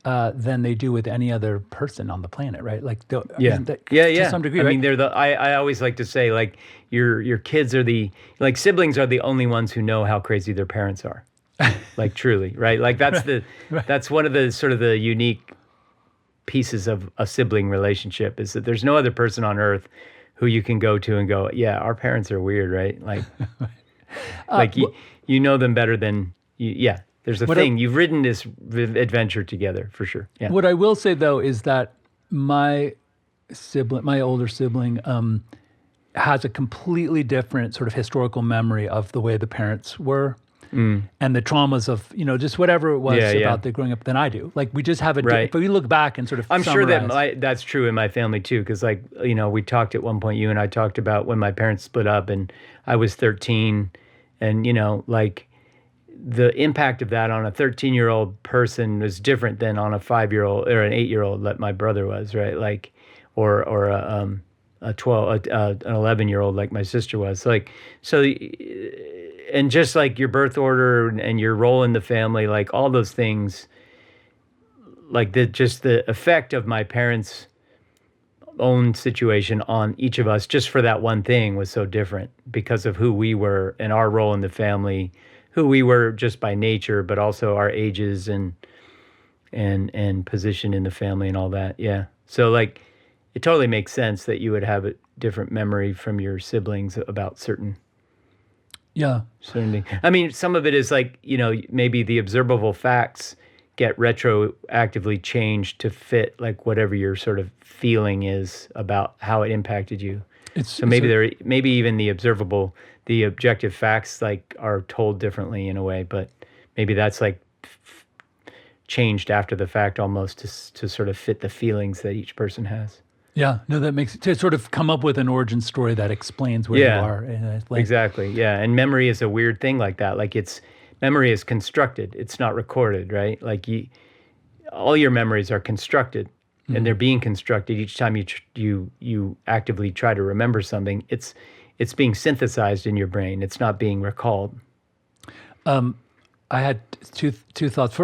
than they do with any other person on the planet, right? Like, to some degree. I right? mean, I always like to say, like, your kids are siblings are the only ones who know how crazy their parents are, like truly, right? Like that's that's one of the sort of the unique pieces of a sibling relationship, is that there's no other person on earth who you can go to and go, "Yeah, our parents are weird," right? Like, you know them better than you. Yeah, there's a thing. You've ridden this adventure together for sure. Yeah. What I will say though is that my older sibling, has a completely different sort of historical memory of the way the parents were, and the traumas of, you know, just whatever it was about the growing up than I do. Like we just have a but we look back and sort of I'm sure that that's true in my family too, because like, you know, we talked at one point, you and I talked about when my parents split up and I was 13. And, you know, like the impact of that on a 13-year-old person was different than on a 5-year-old or an 8-year-old that my brother was, right? Like, or a 12, an 11-year-old like my sister was. Like, so, and just like your birth order and your role in the family, like all those things, like the effect of my parents' own situation on each of us just for that one thing was so different because of who we were and our role in the family, who we were just by nature, but also our ages and position in the family and all that. Yeah. So like, it totally makes sense that you would have a different memory from your siblings about certain things. I mean, some of it is like, you know, maybe the observable facts get retroactively changed to fit like whatever your sort of feeling is about how it impacted you. Maybe even the objective facts like are told differently in a way, but maybe that's like changed after the fact almost to sort of fit the feelings that each person has. Yeah, no, that makes to sort of come up with an origin story that explains where you are. Exactly. Yeah, and memory is a weird thing like that. Like memory is constructed. It's not recorded, right? Like all your memories are constructed, and they're being constructed each time you actively try to remember something. It's being synthesized in your brain. It's not being recalled. I had two thoughts.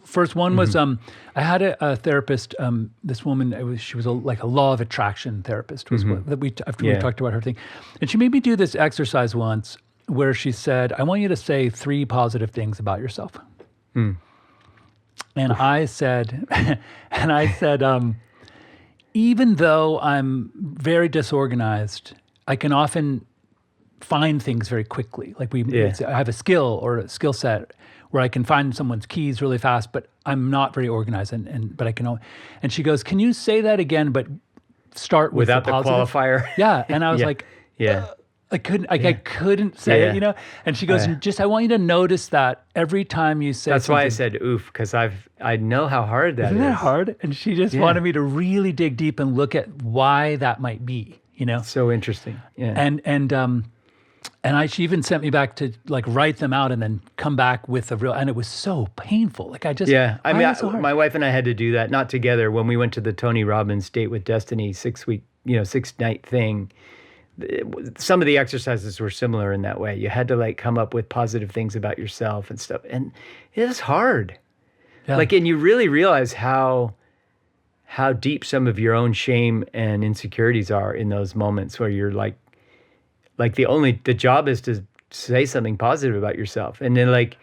First one was I had a therapist. This woman, she was like a law of attraction therapist. Was what we talked about her thing, and she made me do this exercise once where she said, "I want you to say 3 positive things about yourself." And I said, even though I'm very disorganized, I can often find things very quickly. Like I have a skill or a skill set where I can find someone's keys really fast, but I'm not very organized. But I can. And she goes, "Can you say that again, but start with without the qualifier?" Yeah, and I was like, I couldn't say it, you know. And she goes, "I want you to notice that every time you say." That's why I said "oof," because I know how hard that is. Isn't that hard? And she just wanted me to really dig deep and look at why that might be, you know. So interesting. Yeah. And she even sent me back to like write them out and then come back with and it was so painful. Like I mean, my wife and I had to do that, not together, when we went to the Tony Robbins Date with Destiny 6-night thing. Some of the exercises were similar in that way. You had to like come up with positive things about yourself and stuff. And it was hard. Yeah. Like, and you really realize how deep some of your own shame and insecurities are in those moments where you're like the job is to say something positive about yourself. And then like,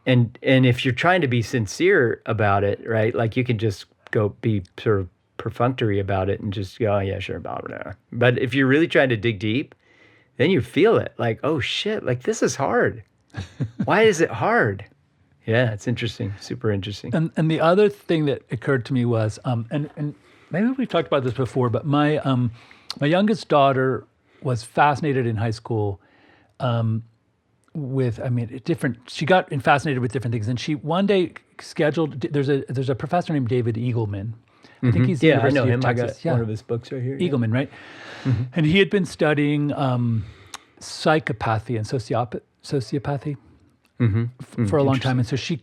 and if you're trying to be sincere about it, right? Like you can just go be sort of perfunctory about it and just go, "Oh yeah, sure, blah, blah, blah." But if you're really trying to dig deep, then you feel it like, "Oh shit, like this is hard." Why is it hard? Yeah, it's interesting, super interesting. And the other thing that occurred to me was, and maybe we've talked about this before, but my youngest daughter was fascinated in high school she got fascinated with different things. And she one day scheduled, there's a professor named David Eagleman. I think he's the University I know him. of Texas. I got one of his books right here. Eagleman, right? And he had been studying psychopathy and sociopathy for a long time. And so she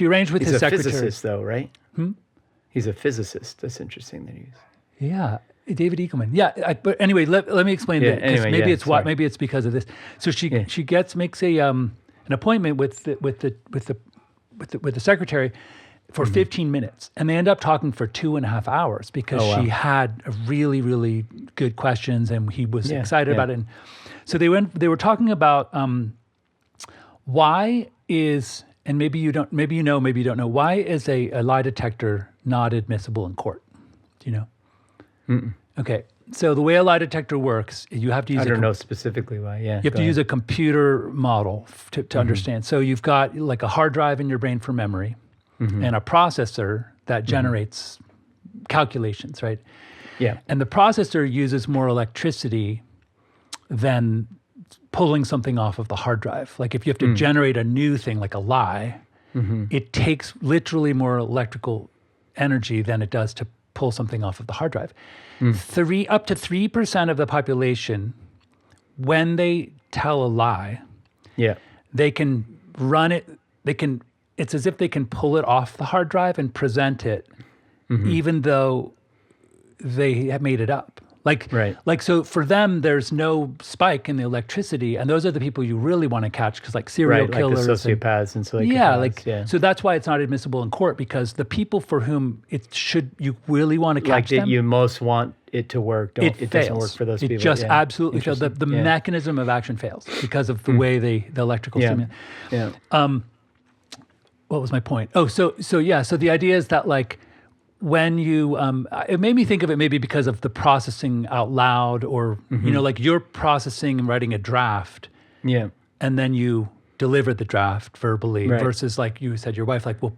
arranged with his secretary. He's a physicist though, right? He's a physicist. That's interesting that he's... Yeah. David Eagleman. Yeah. But anyway, let me explain that. Maybe it's because of this. So she makes an appointment with the secretary for 15 minutes, and they end up talking for 2.5 hours because she had really, really good questions, and he was excited about it. And so they were talking about why is, and maybe you don't know, why is a lie detector not admissible in court? Do you know? Mm-mm. Okay. So the way a lie detector works, you have to use. I don't know specifically why. Yeah. You have to use a computer model to understand. So you've got like a hard drive in your brain for memory, and a processor that generates calculations, right? Yeah. And the processor uses more electricity than pulling something off of the hard drive. Like if you have to generate a new thing, like a lie, it takes literally more electrical energy than it does to pull something off of the hard drive. Up to 3% of the population, when they tell a lie, Yeah. they can run it, it's as if they can pull it off the hard drive and present it, even though they have made it up. Right. So for them, there's no spike in the electricity, and those are the people you really want to catch, because like serial killers, like the sociopaths and psychopaths. so that's why it's not admissible in court, because the people for whom you really want to catch them, you most want it to work. It fails. doesn't work for those people. It just absolutely fails. The mechanism of action fails because of the way the electrical stimulus. Yeah. What was my point? Oh, so the idea is that like when you, it made me think of it maybe because of the processing out loud, or like you're processing and writing a draft, and then you deliver the draft verbally, versus like you said, your wife like will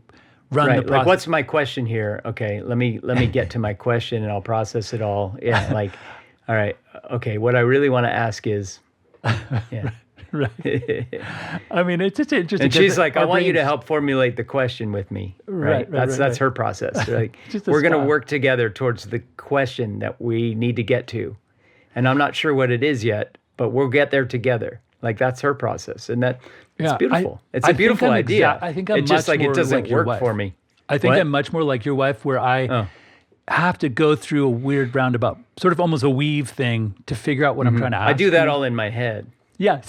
run the process. Like, what's my question here? Okay, let me get to my question and I'll process it all. Yeah, like, all right, okay, what I really want to ask is, Right. I mean, it's just interesting. And she's like, I want you to help formulate the question with me. Right. That's her process. Like, we're going to work together towards the question that we need to get to. And I'm not sure what it is yet, but we'll get there together. Like, that's her process. And it's beautiful. It's a beautiful idea. I think I'm it's just much like more it doesn't like your work wife. for me. I think What? I'm much more like your wife, where I have to go through a weird roundabout, sort of almost a weave thing, to figure out what I'm trying to ask. I do that all in my head. Yeah.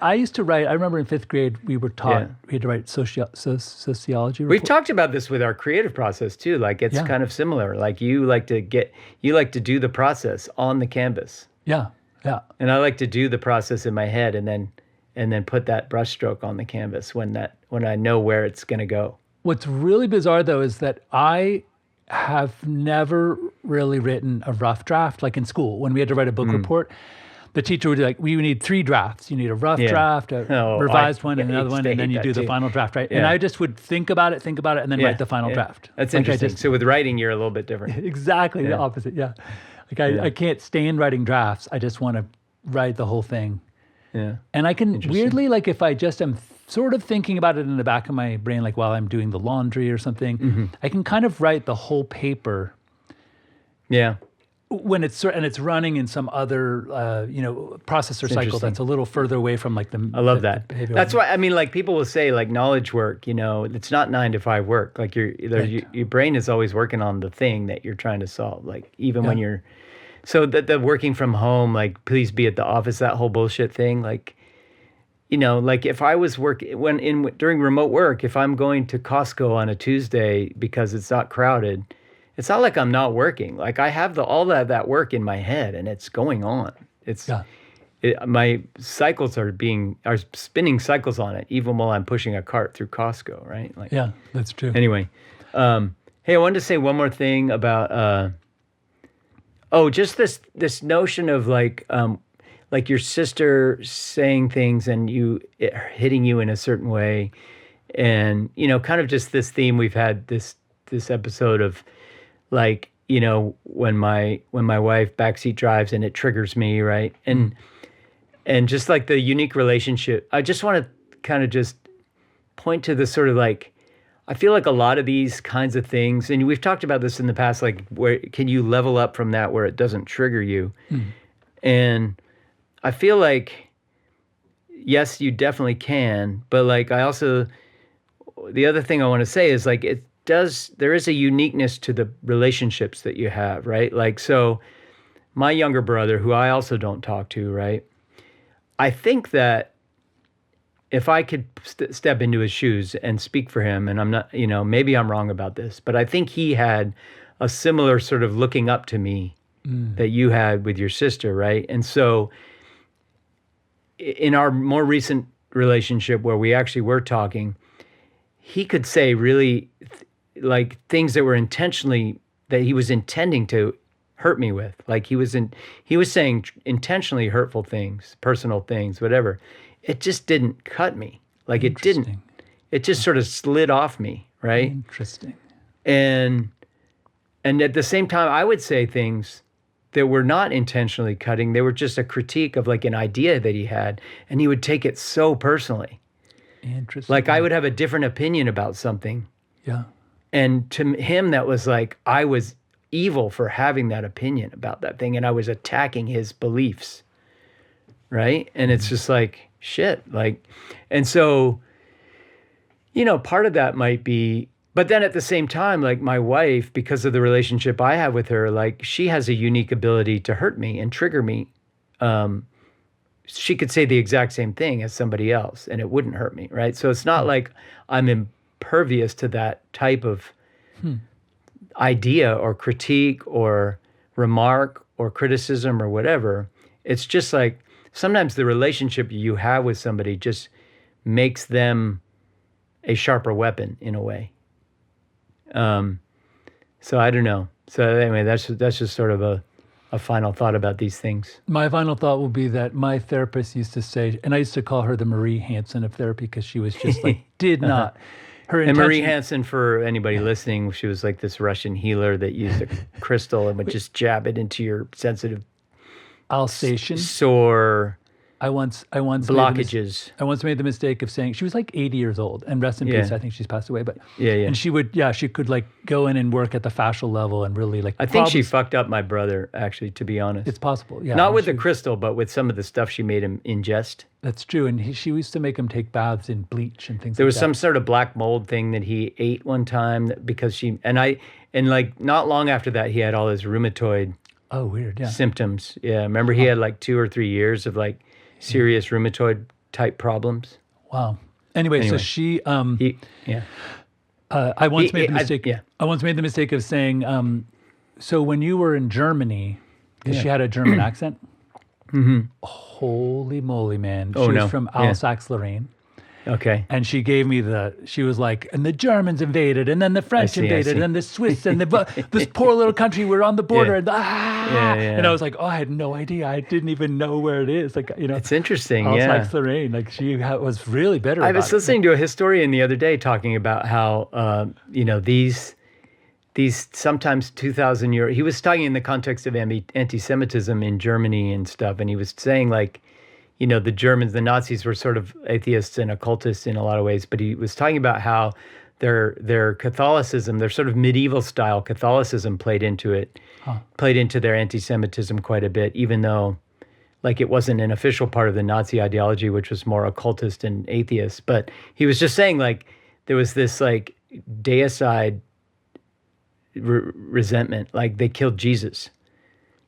I used to write. I remember in 5th grade we were taught we had to write sociology. We've talked about this with our creative process too. Like, it's kind of similar. Like, you like to do the process on the canvas. Yeah. And I like to do the process in my head, and then put that brushstroke on the canvas when I know where it's going to go. What's really bizarre though is that I have never really written a rough draft. Like in school, when we had to write a book report, the teacher would be like, we need 3 drafts. You need a rough draft, a revised one, and another one, and then you do the final draft, right? Yeah. And I just would think about it, and then write the final draft. That's interesting. So with writing, you're a little bit different. Exactly the opposite, Like I can't stand writing drafts. I just want to write the whole thing. Yeah. And I can weirdly, like if I just am sort of thinking about it in the back of my brain, like while I'm doing the laundry or something, I can kind of write the whole paper. Yeah. When it's running in some other, processor cycle that's a little further away from like the. I love that. The that's why, I mean, like people will say like knowledge work, it's not 9 to 5 work. Like your brain is always working on the thing that you're trying to solve. Like even when you're, so the working from home, like please be at the office, that whole bullshit thing. Like, like if I was during remote work, if I'm going to Costco on a Tuesday because it's not crowded, it's not like I'm not working. Like I have all that work in my head, and it's going on. My cycles are spinning cycles on it, even while I'm pushing a cart through Costco, right? Like, yeah, that's true. Anyway, hey, I wanted to say one more thing about just this notion of like your sister saying things and it hitting you in a certain way, and kind of just this theme we've had this episode of. Like, when my wife backseat drives and it triggers me, right? And just like the unique relationship, I just want to kind of just point to this sort of like, I feel like a lot of these kinds of things, and we've talked about this in the past, like where can you level up from that where it doesn't trigger you? And I feel like, yes, you definitely can, but like the other thing I want to say is like there is a uniqueness to the relationships that you have, right? Like, so my younger brother, who I also don't talk to, right? I think that if I could step into his shoes and speak for him, and I'm not, maybe I'm wrong about this, but I think he had a similar sort of looking up to me that you had with your sister, right? And so in our more recent relationship where we actually were talking, he could say really like things that were that he was intending to hurt me with. Like he was saying intentionally hurtful things, personal things, whatever. It just didn't cut me. Like it didn't. It just sort of slid off me, right? Interesting. And at the same time, I would say things that were not intentionally cutting. They were just a critique of like an idea that he had, and he would take it so personally. Interesting. Like I would have a different opinion about something. Yeah. And to him, that was like, I was evil for having that opinion about that thing, and I was attacking his beliefs. right? And it's just like, shit. Like, and so, part of that might be, but then at the same time, like my wife, because of the relationship I have with her, like she has a unique ability to hurt me and trigger me. She could say the exact same thing as somebody else and it wouldn't hurt me, right? So it's not like I'm impervious to that type of idea or critique or remark or criticism or whatever. It's just like sometimes the relationship you have with somebody just makes them a sharper weapon in a way. So I don't know. So anyway, that's just sort of a final thought about these things. My final thought will be that my therapist used to say, and I used to call her the Marie Hansen of therapy because she was just like, did not. Her And Marie Hansen, for anybody listening, she was like this Russian healer that used a crystal and would just jab it into your sensitive Alsatian. Sore I once blockages. I once made the mistake of saying she was like 80 years old, and rest in peace. I think she's passed away, but and she could like go in and work at the fascial level and really like. I think she fucked up my brother, actually, to be honest. It's possible, yeah. Not with the crystal, but with some of the stuff she made him ingest. That's true, and she used to make him take baths in bleach and things. There like was that. some sort of black mold thing that he ate one time because she and like not long after that he had all his rheumatoid. Oh, weird, yeah. Symptoms. Yeah, remember he had like 2 or 3 years of like serious rheumatoid type problems. Wow. Anyway, so she I once made the mistake. I once made the mistake of saying, so when you were in Germany, because she had a German accent. Holy moly, man. She was from Alsace-Lorraine. Okay. And she gave me she was like, and the Germans invaded, and then the French invaded, and then the Swiss, and this poor little country, we're on the border, and and I was like, oh, I had no idea. I didn't even know where it is. Like, It's interesting, Alsace-Lorraine. Like, she was really bitter about it. I was listening to a historian the other day talking about how, these sometimes 2,000 year, he was talking in the context of anti-Semitism in Germany and stuff, and he was saying like, the Germans, the Nazis were sort of atheists and occultists in a lot of ways, but he was talking about how their Catholicism, their sort of medieval style Catholicism played into their anti-Semitism quite a bit, even though like it wasn't an official part of the Nazi ideology, which was more occultist and atheist. But he was just saying like there was this like deicide resentment, like they killed Jesus.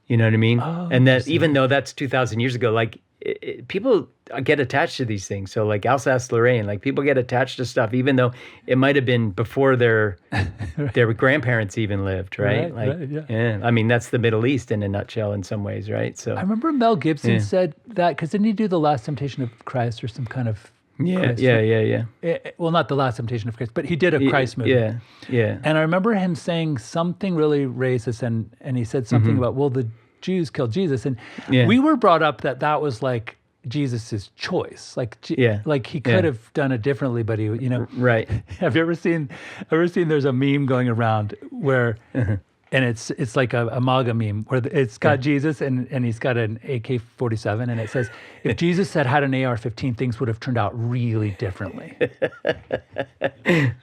You know what I mean? Oh, and that even though that's 2,000 years ago, like people get attached to these things. So like Alsace-Lorraine, like people get attached to stuff, even though it might have been before their grandparents even lived, right? I mean, that's the Middle East in a nutshell in some ways, right? So I remember Mel Gibson said that, because didn't he do The Last Temptation of Christ or some kind of well, not The Last Temptation of Christ, but he did a Christ movie. Yeah. And I remember him saying something really racist, and he said something about, well, the Jews killed Jesus, and we were brought up that was like Jesus's choice. Like, like he could have done it differently, but he, right. Have you ever seen? There's a meme going around where, and it's like a MAGA meme where it's got Jesus and he's got an AK-47, and it says, if Jesus had an AR-15, things would have turned out really differently.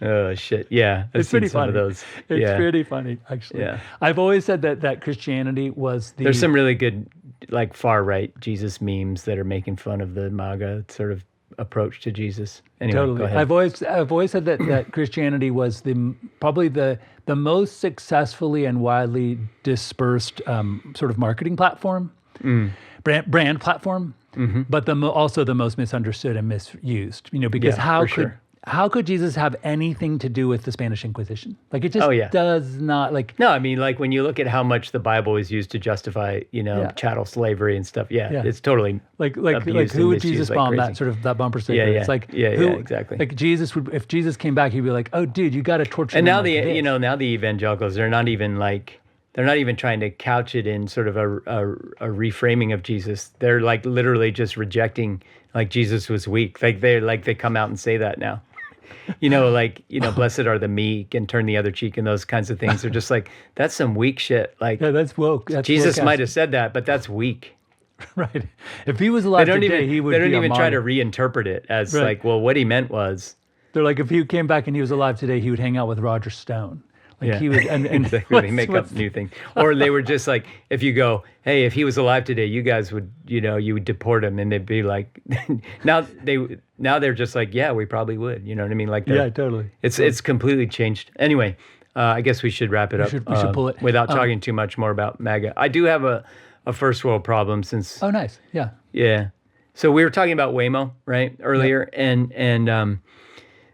Oh shit! Yeah, it's pretty funny. Of those. It's pretty funny, actually. Yeah. I've always said that Christianity was the. There's some really good, like far right Jesus memes that are making fun of the MAGA sort of approach to Jesus. Anyway, totally. Go ahead. I've always said that Christianity was probably the most successfully and widely dispersed sort of marketing platform, brand platform, but also the most misunderstood and misused. Because how could Jesus have anything to do with the Spanish Inquisition? Like, it just does not, like... No, I mean, like, when you look at how much the Bible is used to justify, chattel slavery and stuff, it's totally like who would Jesus bomb, that sort of, that bumper sticker? It's like, exactly. Like, if Jesus came back, he'd be like, oh, dude, you got to torture and him now like now the evangelicals, they're not even trying to couch it in sort of a reframing of Jesus. They're like literally just rejecting, like, Jesus was weak. Like they come out and say that now. Blessed are the meek and turn the other cheek and those kinds of things. They're just like, that's some weak shit. Like, that's woke. Jesus might have said that, but that's weak. Right. If he was alive today, he would be They don't even try to martyr. reinterpret it as like, well, what he meant was. They're like, if he came back and he was alive today, he would hang out with Roger Stone. Like he would, and exactly. They make up new things. Or they were just like, if you go, hey, if he was alive today, you guys would, you would deport him, and they'd be like, now they're just like, yeah, we probably would. You know what I mean? Like, yeah, totally. It's completely changed. Anyway, I guess we should wrap it up. We should pull it without talking too much more about MAGA. I do have a first world problem since. Oh, nice. Yeah. Yeah. So we were talking about Waymo, right, earlier, and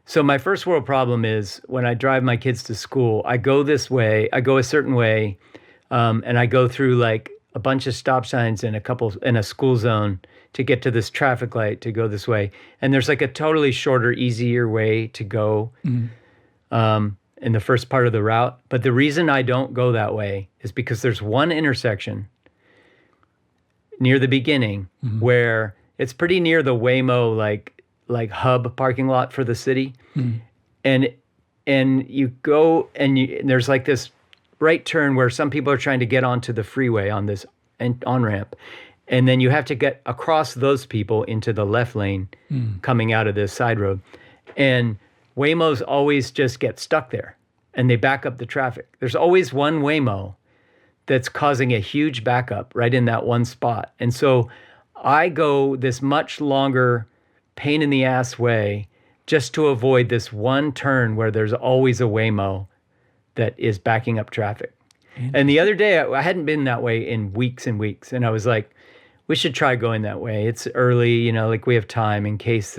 so my first world problem is when I drive my kids to school, I go this way, I go a certain way, and I go through like a bunch of stop signs and in a school zone to get to this traffic light to go this way. And there's like a totally shorter, easier way to go in the first part of the route. But the reason I don't go that way is because there's one intersection near the beginning where it's pretty near the Waymo like hub parking lot for the city. And you go and there's like this right turn where some people are trying to get onto the freeway on this on-ramp. And then you have to get across those people into the left lane coming out of this side road. And Waymos always just get stuck there and they back up the traffic. There's always one Waymo that's causing a huge backup right in that one spot. And so I go this much longer pain in the ass way just to avoid this one turn where there's always a Waymo that is backing up traffic. And the other day, I hadn't been that way in weeks and weeks. And I was like, we should try going that way. It's early, like we have time because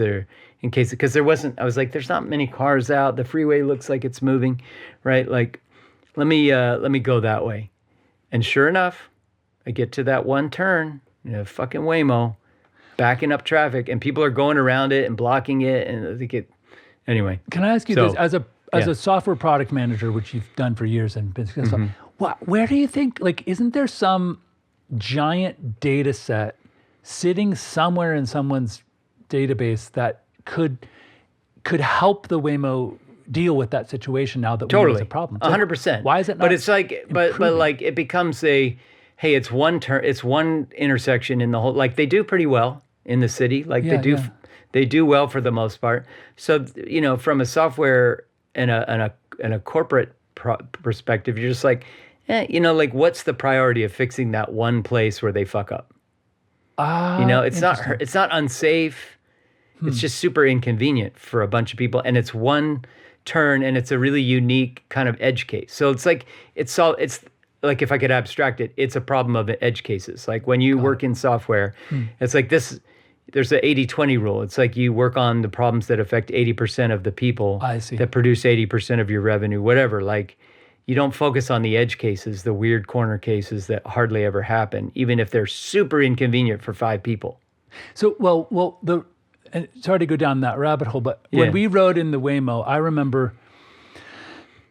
there wasn't, I was like, there's not many cars out. The freeway looks like it's moving, right? Like, let me go that way. And sure enough, I get to that one turn, fucking Waymo, backing up traffic, and people are going around it and blocking it, and I think it. Anyway, can I ask you this as a software product manager, which you've done for years and been successful? Where do you think, like, isn't there some giant data set sitting somewhere in someone's database that could help the Waymo deal with that situation now that Waymo is a problem? 100%. Why is it not? But it's like, but like it becomes hey, it's one turn, it's one intersection in the whole. Like they do pretty well in the city. Like they do well for the most part. So from a software and a corporate perspective, you're just like, like what's the priority of fixing that one place where they fuck up? It's not unsafe. It's just super inconvenient for a bunch of people, and it's one turn, and it's a really unique kind of edge case. So it's like it's like, if I could abstract it, it's a problem of edge cases. Like when you work in software, it's like this. There's an 80-20 rule. It's like you work on the problems that affect 80% of the people that produce 80% of your revenue, whatever. Like you don't focus on the edge cases, the weird corner cases that hardly ever happen, even if they're super inconvenient for 5 people. So, and sorry to go down that rabbit hole, but when we rode in the Waymo, I remember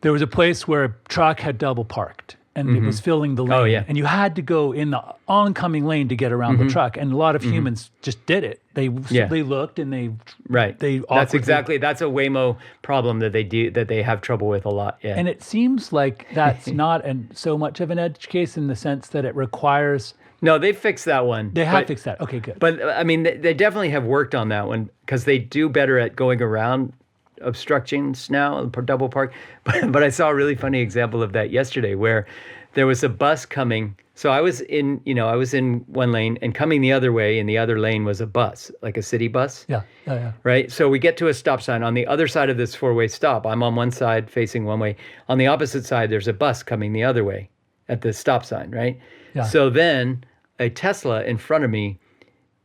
there was a place where a truck had double parked. And it was filling the lane. Oh, yeah. And you had to go in the oncoming lane to get around the truck. And a lot of humans just did it. They looked and they that's a Waymo problem that they have trouble with a lot. Yeah. And it seems like that's not so much of an edge case in the sense that it requires. No, they fixed that one. They have fixed that. Okay, good. But I mean, they definitely have worked on that one because they do better at going around obstructions now, double park. But I saw a really funny example of that yesterday where there was a bus coming. So I was in one lane, and coming the other way in the other lane was a bus, like a city bus. Yeah. Right? So we get to a stop sign on the other side of this 4-way stop. I'm on one side facing one way. On the opposite side, there's a bus coming the other way at the stop sign, right? Yeah. So then a Tesla in front of me,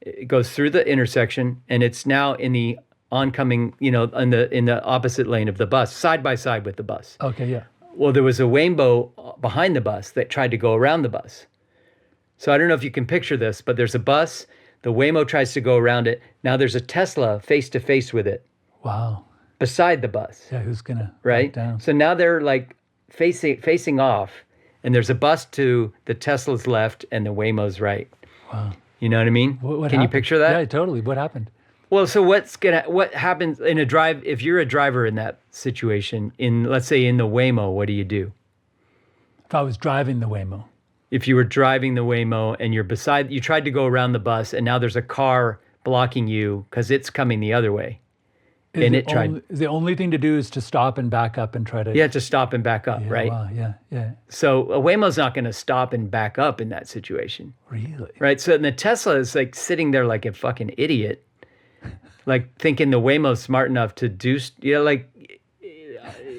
it goes through the intersection, and it's now in the oncoming, in the opposite lane of the bus, side by side with the bus. Okay, yeah. Well, there was a Waymo behind the bus that tried to go around the bus. So I don't know if you can picture this, but there's a bus, the Waymo tries to go around it. Now there's a Tesla face to face with it. Wow. Beside the bus. Yeah, who's gonna right down? So now they're like facing off, and there's a bus to the Tesla's left and the Waymo's right. Wow. You know what I mean? What can you picture that? Yeah, totally. What happened? Well, so what happens in a drive, if you're a driver in that situation, let's say in the Waymo, what do you do? If I was driving the Waymo. If you were driving the Waymo and you tried to go around the bus, and now there's a car blocking you because it's coming the other way. and it tried. The only thing to do is to stop and back up and try to. You have to stop and back up, Yeah, right? Wow, yeah. So a Waymo's not going to stop and back up in that situation. Really? Right. So the Tesla is like sitting there like a fucking idiot, like thinking the Waymo's smart enough to do, like,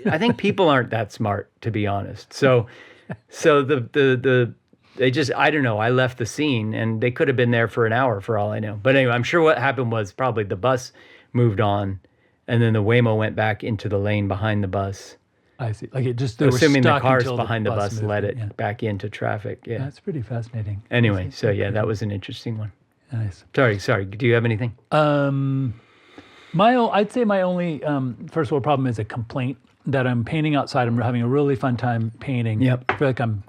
I think people aren't that smart, to be honest. So they just, I don't know. I left the scene and they could have been there for an hour for all I know. But anyway, I'm sure what happened was probably the bus moved on and then the Waymo went back into the lane behind the bus. I see. Like it just, they were Assuming the stuck cars until behind the bus moved. led it Yeah. back into traffic. Yeah. That's pretty fascinating. Anyway, so yeah, that was an interesting one. Nice. Sorry. Do you have anything? I'd say my only first world problem is a complaint that I'm painting outside. I'm having a really fun time painting. Yep. I feel like I'm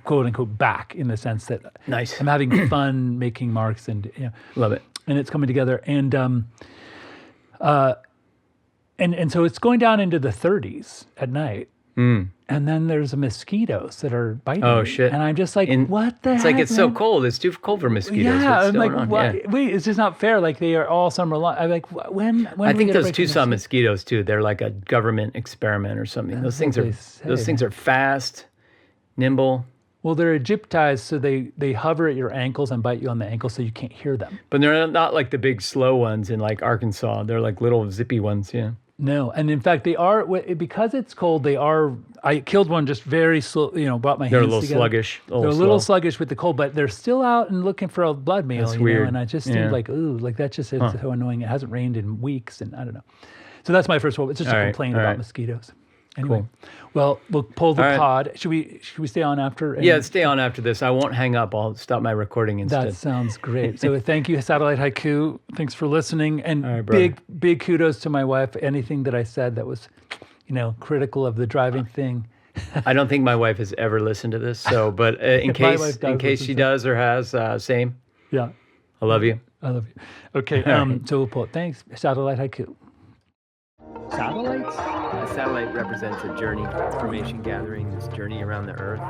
quote unquote back in the sense that Nice. I'm having fun making marks and Love it. and it's coming together and so it's going down into the 30s at night. And then there's mosquitoes that are biting Oh, me. shit. And I'm just like, what the heck? It's like it's so man? cold. It's too cold for mosquitoes. Yeah, What's I'm going like, on? what? Yeah. Wait, it's just not fair. Like they are all summer long. I'm like, when I do we think get a those break from Tucson this? mosquitoes too. They're like a government experiment or something. Those That's things what are they say. fast, nimble, Well, they're Egyptized, so they hover at your ankles and bite you on the ankle, so you can't hear them. but they're not like the big slow ones in like Arkansas. They're like little zippy ones. Yeah. No, and in fact, they are because it's cold. They are. I killed one just very slow. Brought my They're a hands little together. sluggish. They're a little slow. sluggish with the cold, but they're still out and looking for a blood meal. That's weird. And I just Yeah. seemed like, ooh, like that's just it's so annoying. It hasn't rained in weeks, and I don't know. So that's my first one. It's just All a right, complaint all about right. mosquitoes. Anyway, Cool. well, we'll pull the All right. pod. Should we stay on after? and- Yeah, stay on after this. I won't hang up. I'll stop my recording instead. That sounds great. So thank you, Satellite Haiku. Thanks for listening. And All right, brother. big kudos to my wife. Anything that I said that was, critical of the driving thing. I don't think my wife has ever listened to this. So, but in My case wife does she listen. does or has, same. Yeah, I love you. I love you. Okay, so we'll pull it. Thanks, Satellite Haiku. Satellites? A satellite represents a journey, information gathering, this journey around the Earth.